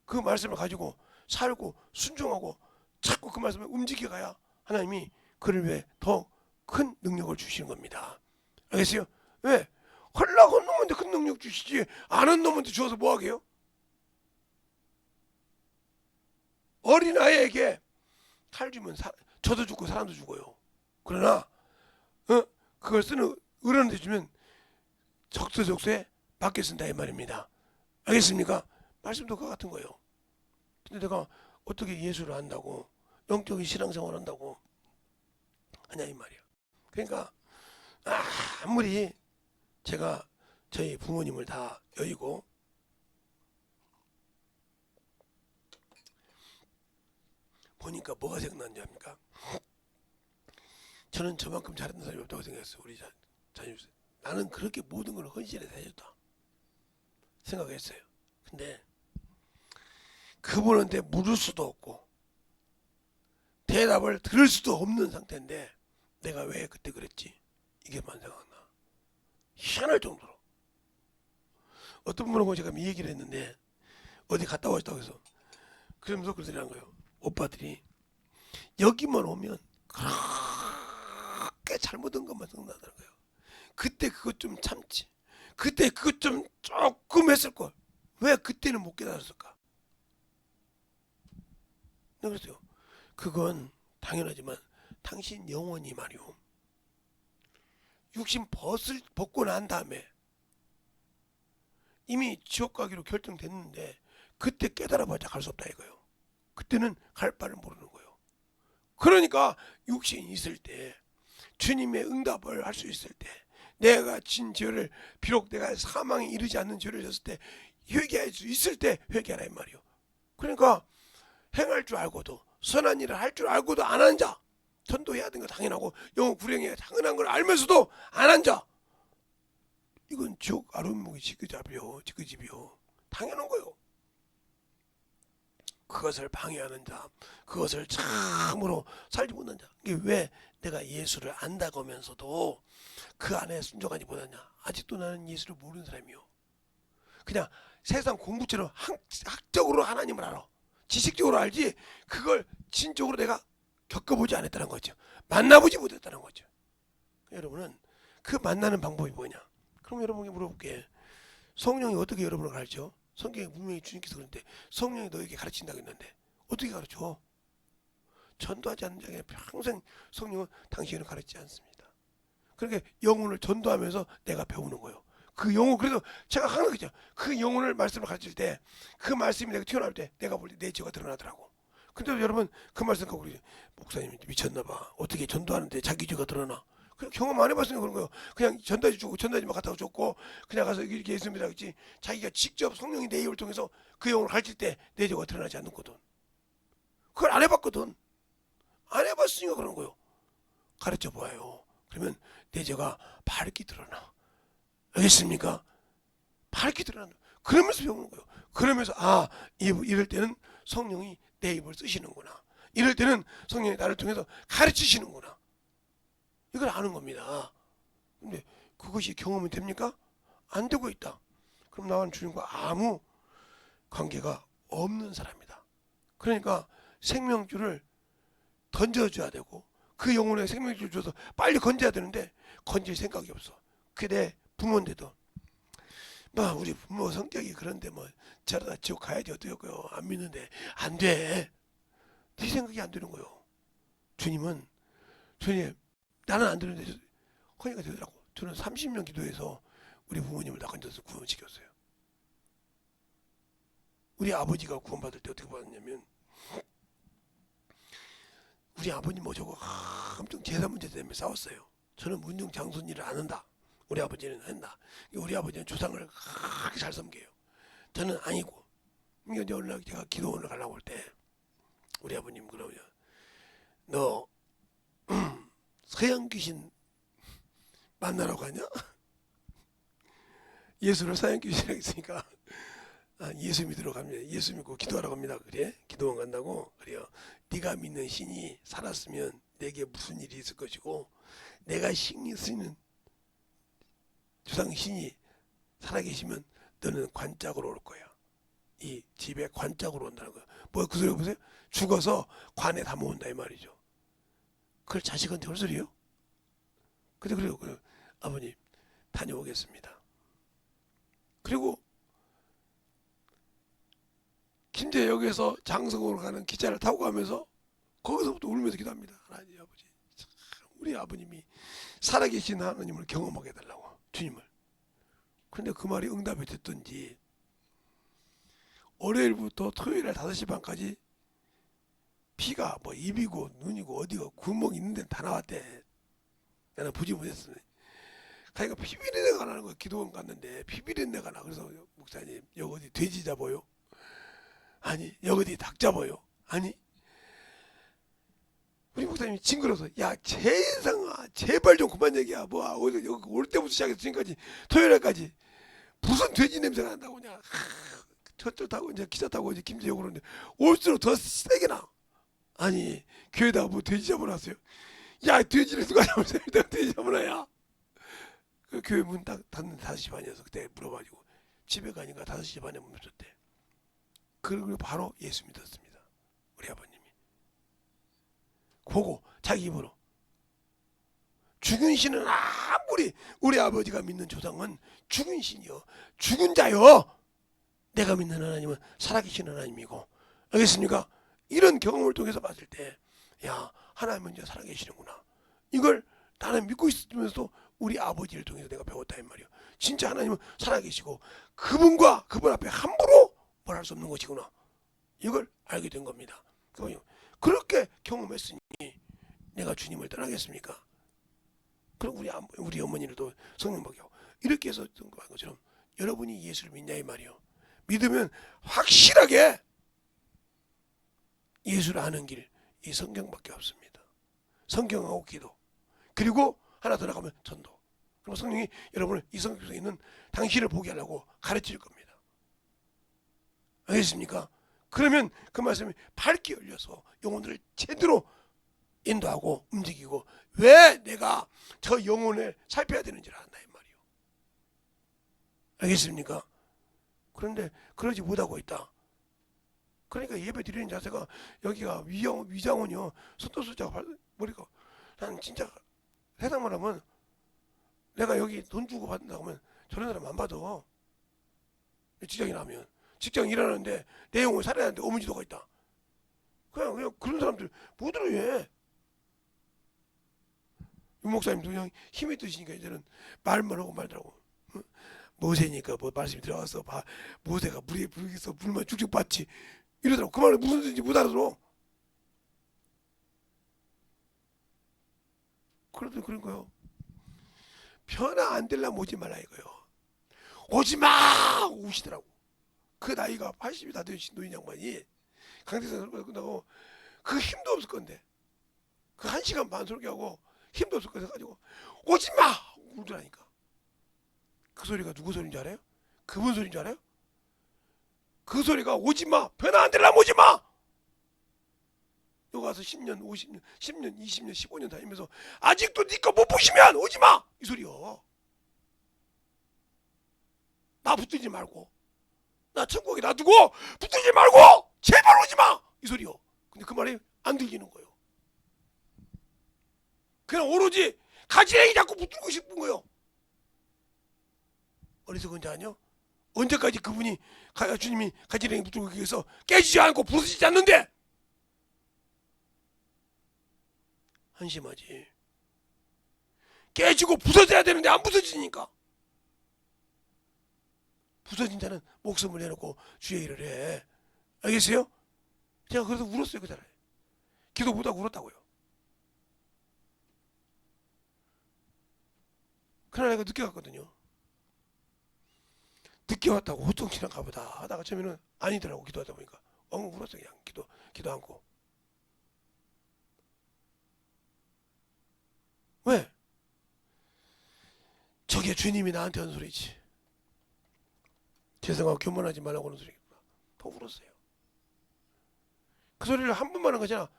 그 말씀을 가지고 살고 순종하고 자꾸 그 말씀을 움직여가야 하나님이 그를 위해 더 큰 능력을 주시는 겁니다. 알겠어요? 왜? 헐락한 놈한테 큰 능력 주시지 아는 놈한테 주어서 뭐하게요? 어린아이에게 칼 주면 저도 죽고 사람도 죽어요. 그러나 그걸 쓰는 어른한테 주면 적서적소에 받게 쓴다 이 말입니다. 알겠습니까? 말씀도 그거 같은 거예요. 근데 내가 어떻게 예수를 한다고 영적인 신앙생활 한다고 하냐 이 말이야. 그러니까 아무리 제가 저희 부모님을 다 여의고 보니까 뭐가 생각나는지 압니까? 저는 저만큼 잘하는 사람이 없다고 생각했어요. 우리 자녀 나는 그렇게 모든 걸 헌신해서 해줬다 생각했어요. 근데 그분한테 물을 수도 없고 대답을 들을 수도 없는 상태인데 내가 왜 그때 그랬지? 이게 생각나. 희한할 정도로. 어떤 분하고 제가 이 얘기를 했는데 어디 갔다 오셨다고 해서 그러면서 그러더라는 거예요. 오빠들이 여기만 오면 그렇게 잘못한 것만 생각나더라는 거예요. 그때 그것 좀 참지. 그때 그것 좀 조금 했을걸. 왜 그때는 못 깨달았을까? 내가 그랬어요. 그건 당연하지만 당신 영혼이 말이오. 육신 벗고 난 다음에 이미 지옥 가기로 결정됐는데 그때 깨달아봐야 갈 수 없다 이거예요. 그때는 갈 바를 모르는 거예요. 그러니까 육신이 있을 때 주님의 응답을 할 수 있을 때 내가 진 죄를 비록 내가 사망에 이르지 않는 죄를 졌을 때 회개할 수 있을 때 회개하라 이 말이요. 그러니까 행할 줄 알고도 선한 일을 할 줄 알고도 안 한 자, 전도해야 되는 거 당연하고 영혼 구령해야 당연한 걸 알면서도 안 한 자, 이건 지옥 아랫목이 지그잡이요, 지그집이요. 당연한 거요. 그것을 방해하는 자, 그것을 참으로 살지 못하는 자. 이게 왜 내가 예수를 안다고 하면서도 그 안에 순종하지 못하냐? 아직도 나는 예수를 모르는 사람이요. 그냥 세상 공부처럼 학적으로 하나님을 알아. 지식적으로 알지 그걸 진적으로 내가 겪어보지 않았다는 거죠. 만나보지 못했다는 거죠. 여러분은 그 만나는 방법이 뭐냐? 그럼 여러분에게 물어볼게. 성령이 어떻게 여러분을 가르쳐? 성경에 분명히 주님께서 그런데 성령이 너에게 가르친다고 했는데 어떻게 가르쳐? 전도하지 않는 자에게 평생 성령은 당신을 가르치지 않습니다. 그러니까 영혼을 전도하면서 내가 배우는 거예요. 그 영혼, 그래서 제가 항상 그죠. 그 영혼을 말씀을 가르칠 때 그 말씀이 내가 튀어나올 때 내가 볼 때 내 죄가 드러나더라고. 근데 여러분 그 말씀 갖고 우리 목사님 미쳤나봐. 어떻게 전도하는데 자기 죄가 드러나? 그냥 경험 안 해봤으니까 그런 거예요. 그냥 전달해 주고 전달해만 갖다가 줬고 그냥 가서 이렇게 예수님이라고 했지 자기가 직접 성령이 내 입을 통해서 그 영혼을 가르칠 때 내 죄가 드러나지 않거든. 그걸 안 해봤거든. 안 해봤으니까 그런 거예요. 가르쳐 보아요. 그러면 내 죄가 밝게 드러나. 알겠습니까? 밝게 드러나. 그러면서 배우는 거예요. 그러면서 이럴 때는 성령이 내 입을 쓰시는구나. 이럴 때는 성령이 나를 통해서 가르치시는구나. 이걸 아는 겁니다. 근데 그것이 경험이 됩니까? 안 되고 있다. 그럼 나는 주님과 아무 관계가 없는 사람이다. 그러니까 생명줄을 던져줘야 되고 그 영혼에 생명줄 줘서 빨리 건져야 되는데 건질 생각이 없어. 그게 내 부모인데도 우리 부모 성격이 그런데 저러다 지옥 가야지 어떡하고요. 안 믿는데 안 돼. 네 생각이 안 되는 거예요. 주님 나는 안 되는데 허니가 되더라고. 저는 30년 기도해서 우리 부모님을 다 건져서 구원시켰어요. 우리 아버지가 구원받을 때 어떻게 받았냐면 우리 아버님 모시고 엄청 제사 문제 때문에 싸웠어요. 저는 문중 장손 일을 안 한다. 우리 아버지는 한다. 우리 아버지는 조상을 그렇게 잘 섬겨요. 저는 아니고. 이제 어느 날 제가 기도원을 가려고 할 때 우리 아버님 그러냐. 너 서양 귀신 만나러 가냐? 예수를 서양 귀신이라고 했으니까 예수 믿으러 갑니다. 예수 믿고 기도하러 갑니다. 그래? 기도원 간다고? 그래요. 네가 믿는 신이 살았으면 내게 무슨 일이 있을 것이고 내가 신이 쓰는 조상신이 살아계시면 너는 관짝으로 올 거야. 이 집에 관짝으로 온다는 거야. 그 소리 보세요. 죽어서 관에 다 모은다 이 말이죠. 그걸 자식한테 할 소리예요? 근데 그래요. 아버님 다녀오겠습니다. 그리고 김제역에서 장성으로 가는 기차를 타고 가면서 거기서부터 울면서 기도합니다. 하나님 아버지, 우리 아버님이 살아계신 하나님을 경험하게 해달라고 주님을. 근데 그 말이 응답이 됐던지 월요일부터 토요일 날 5시 반까지 피가 입이고 눈이고 어디가 구멍 있는 데는 다 나왔대. 나는 부지못했어. 그러니까 피비린내가 나는 거야. 기도원 갔는데 피비린내가 나. 그래서 목사님 여기 어디 돼지 잡아요? 아니 여기 어디 닭 잡아요? 아니 우리 목사님이 징그러서 야 재상아 제발 좀 그만 얘기야. 여기 올 때부터 시작해서 지금까지 토요일까지 무슨 돼지 냄새가 난다고 그냥 저쪽 타고 이제 기차 타고 이제 김제역으로 오는데 올수록 더 세게 나. 아니 교회다가 돼지 잡으러 왔어요. 야 돼지를 누가 잡으세요? 내가 돼지 잡으러 야. 그 교회 문 딱 닫는 5시 반이어서 그때 물어가지고 집에 가니까 5시 반에 문 닫혔대. 그리고 바로 예수 믿었습니다. 우리 아버님이. 보고 자기 입으로 죽은 신은 아무리 우리 아버지가 믿는 조상은 죽은 신이요. 죽은 자요. 내가 믿는 하나님은 살아계신 하나님이고. 알겠습니까? 이런 경험을 통해서 봤을 때 야 하나님은 이제 살아계시는구나. 이걸 나는 믿고 있으면서도 우리 아버지를 통해서 내가 배웠다 이 말이야. 진짜 하나님은 살아계시고 그분과 그분 앞에 함부로 뭘 할 수 없는 것이구나. 이걸 알게 된 겁니다. 그렇게 경험했으니 내가 주님을 떠나겠습니까? 그럼 우리 어머니도 성령 받게 하고 이렇게 해서 한 것처럼 여러분이 예수를 믿냐 이 말이요. 믿으면 확실하게 예수를 아는 길, 이 성경밖에 없습니다. 성경하고 기도. 그리고 하나 더 나가면 전도. 그럼 성령이 여러분을 이 성경 속에 있는 당신을 보게 하려고 가르칠 겁니다. 알겠습니까? 그러면 그 말씀이 밝게 열려서 영혼을 제대로 인도하고 움직이고 왜 내가 저 영혼을 살펴야 되는지를 안다 이 말이요. 알겠습니까? 그런데 그러지 못하고 있다. 그러니까 예배 드리는 자세가 여기가 위장원이요. 손도수자가 머리가 난 진짜 세상 말하면 내가 여기 돈 주고 받는다고 하면 저런 사람 안 받아. 직장인 하면 직장 일하는데 내용을 살아야 하는데 어문지도가 있다. 그냥 그런 사람들 못 들어 왜? 유 목사님도 그냥 힘이 드시니까 이제는 말만 하고 말더라고. 모세니까 뭐 말씀이 들어가서 모세가 물에 불기서 물만 쭉쭉 받지 이러더라고. 그 말을 무슨 뜻인지 못 알아들어. 그러더니 그런 거요. 변화 안 되려면 오지 말라 이거요. 오지 마! 우시더라고. 그 나이가 80이 다 되신 노인 양반이 강대상 설교가 끝나고 그 힘도 없을 건데 그 1시간 반 설교하고 힘도 없을 거서 가지고 오지 마! 울더라니까. 그 소리가 누구 소리인 줄 알아요? 그분 소리인 줄 알아요? 그 소리가 오지 마! 변화 안 되려면 오지 마! 여기 와서 10년, 50년, 10년, 20년, 15년 다니면서 아직도 네 거 못 보시면 오지 마! 이 소리요. 나 붙들지 말고 나 천국에 놔두고 붙들지 말고 제발 오지 마! 이 소리요. 근데 그 말이 안 들리는 거예요. 그냥 오로지 가지랭이 자꾸 붙들고 싶은 거예요. 어리석은지 아니요? 언제까지 그분이 주님이 가지랭이 붙들고 계기 위해서 깨지지 않고 부서지지 않는데 한심하지. 깨지고 부서져야 되는데 안 부서지니까. 부서진 자는 목숨을 내놓고 주의 일을 해. 알겠어요? 제가 그래서 울었어요 그 자리에. 기도 못하고 울었다고요. 그날 내가 늦게 갔거든요. 늦게 왔다고 호통치나 가보다 하다가 처음에는 아니더라고. 기도하다 보니까 엉 울었어. 그냥 기도 않고. 왜? 저게 주님이 나한테 하는 소리지. 죄송하고 교만하지 말라고 하는 소리구나. 더 울었어요. 그 소리를 한 번만 한 것이 아니라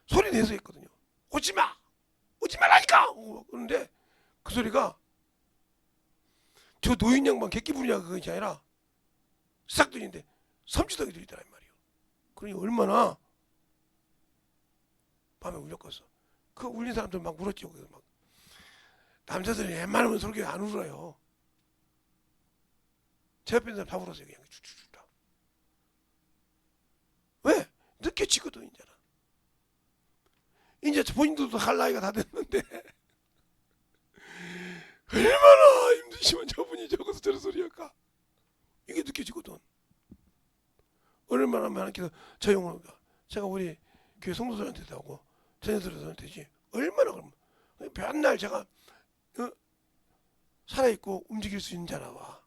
소리 내서 했거든요. 오지마! 오지 말라니까! 그런데 그 소리가 저 노인 양반 객기 부리냐 그것이 아니라 싹 들리는데 섬지덕이 들리더란 말이에요. 그러니 얼마나 밤에 울렸겠어. 그 울린 사람들 막 울었죠. 막 남자들이 웬만하면 설교에 안 울어요. 제 옆에 있는 사람 다 울었어요. 그냥 쭉쭉쭉 다. 왜? 늦게 치거든 이제는. 이제 본인들도 할 나이가 다 됐는데 얼마나 힘드시면 저분이 적어서 저런 소리 할까? 이게 느껴지거든. 얼마나 많게도 저 영혼을 제가 우리 교회 성도들한테도 하고 자녀들한테지 얼마나 그러면 맨날 제가 살아있고 움직일 수 있는 자라 와.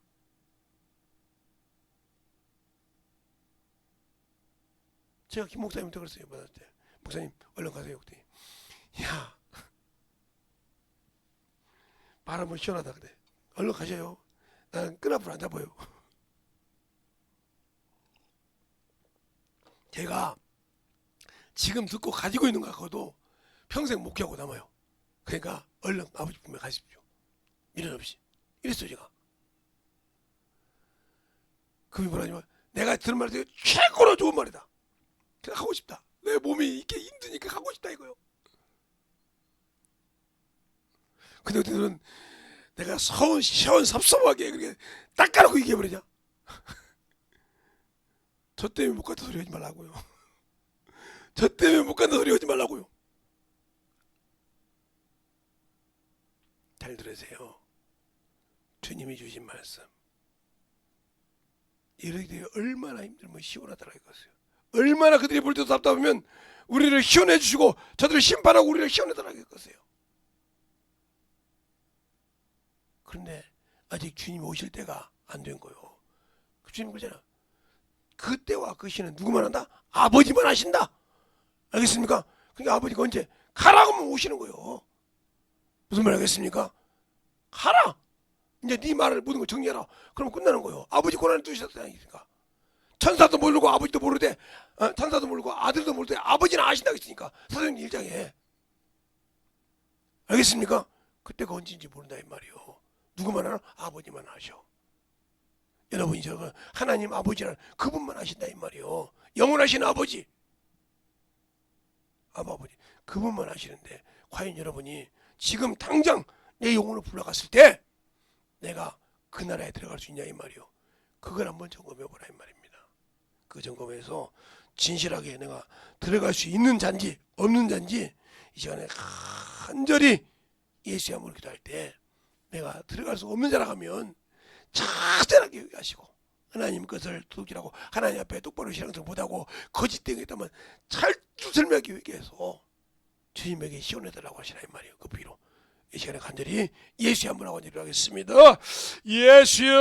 제가 김 목사님한테 그랬어요. 받을 때 목사님 얼른 가세요. 그랬더니 야 바람은 시원하다 그래. 얼른 가셔요. 나는 끈앞을 안 잡아요. 제가 지금 듣고 가지고 있는 거 갖고도 평생 목회하고 남아요. 그러니까 얼른 아버지 품에 가십시오. 미련 없이. 이랬어요 제가. 그분이 뭐라지만 내가 들은 말 중에 최고로 좋은 말이다. 그냥 하고 싶다. 내 몸이 이렇게 힘드니까 하고 싶다 이거요. 근데 그들은 내가 시원섭섭하게 그렇게 닦아놓고 얘기해버리냐. 저 때문에 못 갔다 소리 하지 말라고요. 저 때문에 못 간다 소리 하지 말라고요. 잘 들으세요. 주님이 주신 말씀. 이들이 얼마나 힘들면 시원하더라 이것이요. 얼마나 그들이 볼 때도 답답하면 우리를 시원해 주시고 저들을 심판하고 우리를 시원해달라 이것이요. 그런데 아직 주님이 오실 때가 안 된 거요. 주님 그러잖아. 그때와 그 시는 누구만 한다? 아버지만 하신다. 알겠습니까? 그러니까 아버지가 언제 가라고 하면 오시는 거예요. 무슨 말 하겠습니까? 가라. 이제 네 말을 모든 걸 정리해라. 그러면 끝나는 거예요. 아버지 고난을 두셨다니까. 천사도 모르고 아버지도 모르되 천사도 모르고 아들도 모르되 아버지는 아신다고 했으니까 사도행전 1장에. 알겠습니까? 그때가 언제인지 모른다 이 말이요. 누구만 알아? 아버지만 아셔. 여러분이 저거 하나님 아버지란 그분만 아신다 이 말이요. 영원하신 아버지, 아버지 그분만 아시는데 과연 여러분이 지금 당장 내 영혼을 불러갔을 때 내가 그 나라에 들어갈 수 있냐 이 말이요. 그걸 한번 점검해 보라 이 말입니다. 그 점검해서 진실하게 내가 들어갈 수 있는 잔지 없는 잔지 이 시간에 간절히 예수의 이름으로 기도할 때 내가 들어갈 수 없는 자라 하면 자세하게 하시고 하나님 것을 도둑질하고 하나님 앞에 똑바로 신앙생활 못하고 거짓되겠다면 찰주설명하게 얘기해서 주님에게 시원해달라고 하시라 이 말이에요. 그 비로 이 시간에 간절히 예수의 한번 하고 기도하겠습니다. 예수여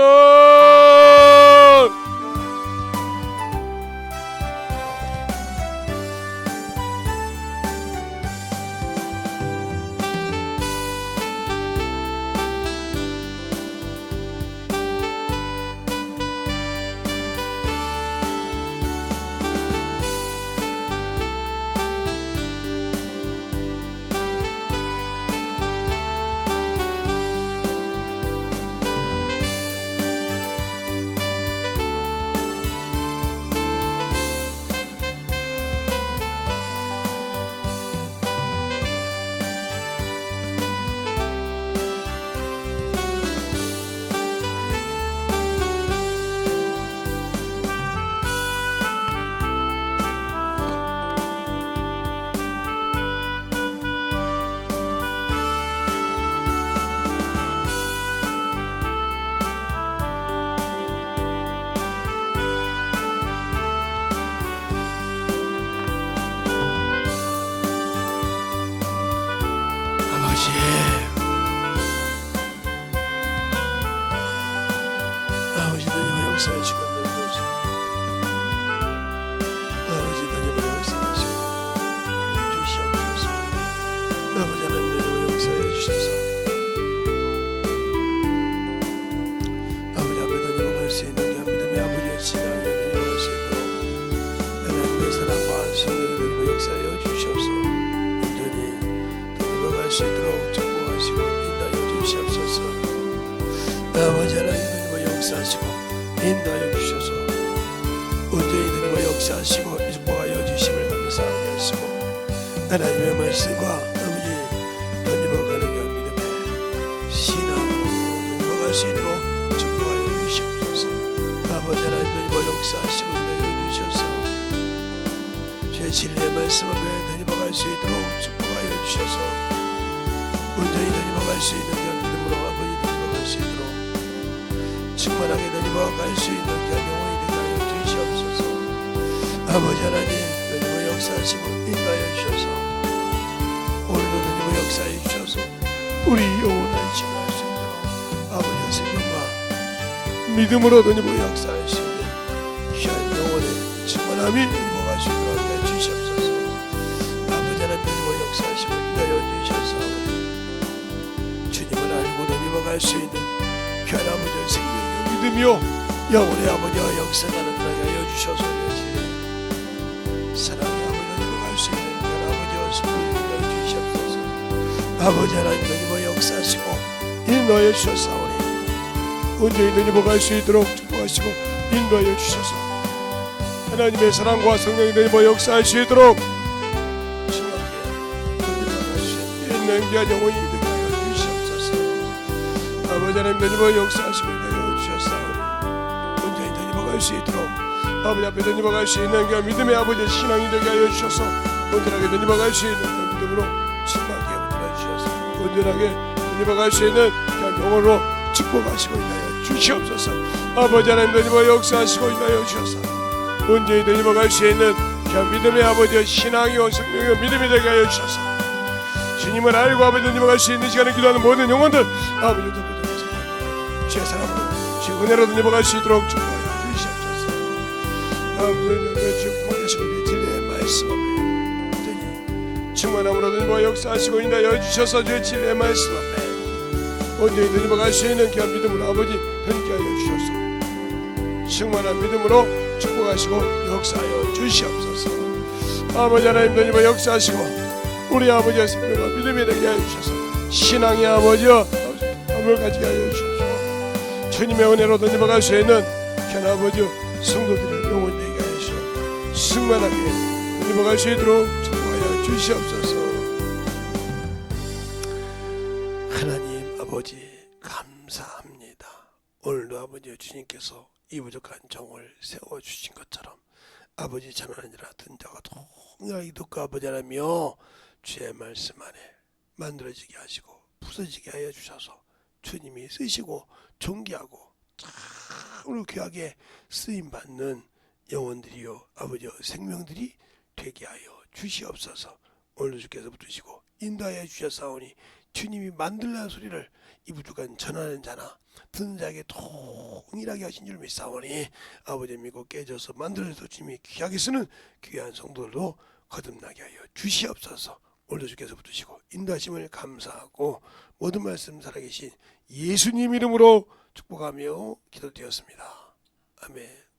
아버지 하나님의 역사하시고 아버지 하나님의 역사하시고 주시옵소서. 아버지 하나님의 역사해 주셔서 아버지 앞에 던져갈 수 있는 게 믿음의 아버지의 신앙에 던져갈 수 있도록 하나님의 사랑과 성령의 역사하여 주셔서 온전히 던져갈 수 있도록 축복하시고 인도하여 주시옵소서. 아버지 하나님 역사하시고 인도하여 주셔서 온전히 드리고 역사하시고 축복하여 주심을 감사하시고 하나님의 말씀과 아버지 던져가는 믿음의 신앙으로 던져갈 수 있도록 축복하여 주시옵소서. 아버지 하나님 던져 역사하시고 인도하여 주셔서 주의 진리의 말씀 앞에 던져갈 수 있도록 축복하여 주셔서 온전히 던져갈 수 있는 믿음으로 아버지 던져갈 수 있도록 충만하게 던져갈 수 있는 영혼이 되게 하여 주시옵소서. 아버지 하나님 던져 역사하시고 인도하여 주셔서 오늘도 던져 역사해 주셔서 우리 영혼을 지켜할 수 있도록 아버지의 생명과 믿음으로 던져 역사할 수 있는 귀한 영혼의 충만함이 던져갈 수 있도록 하여 주시옵소서. 아버지 하나님 던져 역사하시고 인도하여 주셔서 주님을 알고 던져갈 수 있는 귀한 아버지의 생명 믿음이요 영원의 아버지와 역사하는 나라가 하여 주셔서 사랑의 아버지가 갈 수 있는 그런 아버지와 성령을 하여 주시옵소서. 아버지 하나님의 역사하시고 인도하여 주셨사오니 온전히 던져갈 수 있도록 축복하시고 인도하여 주셔서 하나님의 사랑과 성령이 던져 역사할 수 있도록 심하게 던져갈 수 있는 귀한 영혼이 되게 하여 주시옵소서. 아버지 하나님 던져 역사하시고 온전히 던져갈 수 있도록 아버지 앞에 던져갈 수 있는 그 믿음의 아버지의 신앙이 되게 하여 주셔서 온전하게 던져갈 수 있는 그 믿음으로 충만하게 붙들어 주셔서 온전하게 던져갈 수 있는 그 영혼으로 축복하시고 인하여 주시옵소서. 아버지 하나님 던져 역사하시고 인하여 주셔서 온전히 던져갈 수 있는 그 믿음의 아버지의 신앙이요 생명이요 믿음이 되게 하여 주셔서 주님을 알고 아버지 던져갈 수 있는 시간에 기도하는 모든 영혼들 아버지 주의 사랑으로 주의 은혜로 던져갈 수 있도록 축복하여 주시옵소서. 아버지 축복하시고 진리의 말씀 앞에 온전히 충만함으로 던져 역사하시고 인하여 주셔서 주의 진리의 말씀 앞에 온전히 던져갈 수 있는 귀한 믿음으로 아버지 던지게 하여 주셔서 충만한 믿음으로 축복하여 임하시고 역사하여 주시옵소서. 아버지 하나님도 이번 역사하시고 우리 아버지의 생명과 믿음이 되게 하여 주셔서 신앙의 아버지여 힘을 가지게 하여 주옵소서. 주님의 은혜로 던져갈 수 있는 견아버지 성도들을 영원히 되게 하여 주시옵소서. 승만하게 던져갈 수 있도록 축복하여 주시옵소서. 하나님 아버지 감사합니다. 오늘도 아버지 주님께서 이 부족한 종을 세워주신 것처럼 아버지 저는 아니라 든 자가 동일하게 듣고 아버지 하나며 주의 말씀 안에 만들어지게 하시고 부서지게 하여 주셔서 주님이 쓰시고 존귀하고 참으로 귀하게 쓰임받는 영혼들이요 아버지의 생명들이 되게 하여 주시옵소서. 오늘도 주께서 붙드시고 인도하여 주셨사오니 주님이 만들라는 소리를 이 부족한 전하는 자나 듣는 자에게 동일하게 하신 줄 믿사오니 아버지 믿고 깨져서 만들어서 주님이 귀하게 쓰는 귀한 성도들도 거듭나게 하여 주시옵소서. 오늘도 주께서 붙드시고 인도하심을 감사하고 모든 말씀 살아계신 예수님 이름으로 축복하며 기도드렸습니다. 아멘.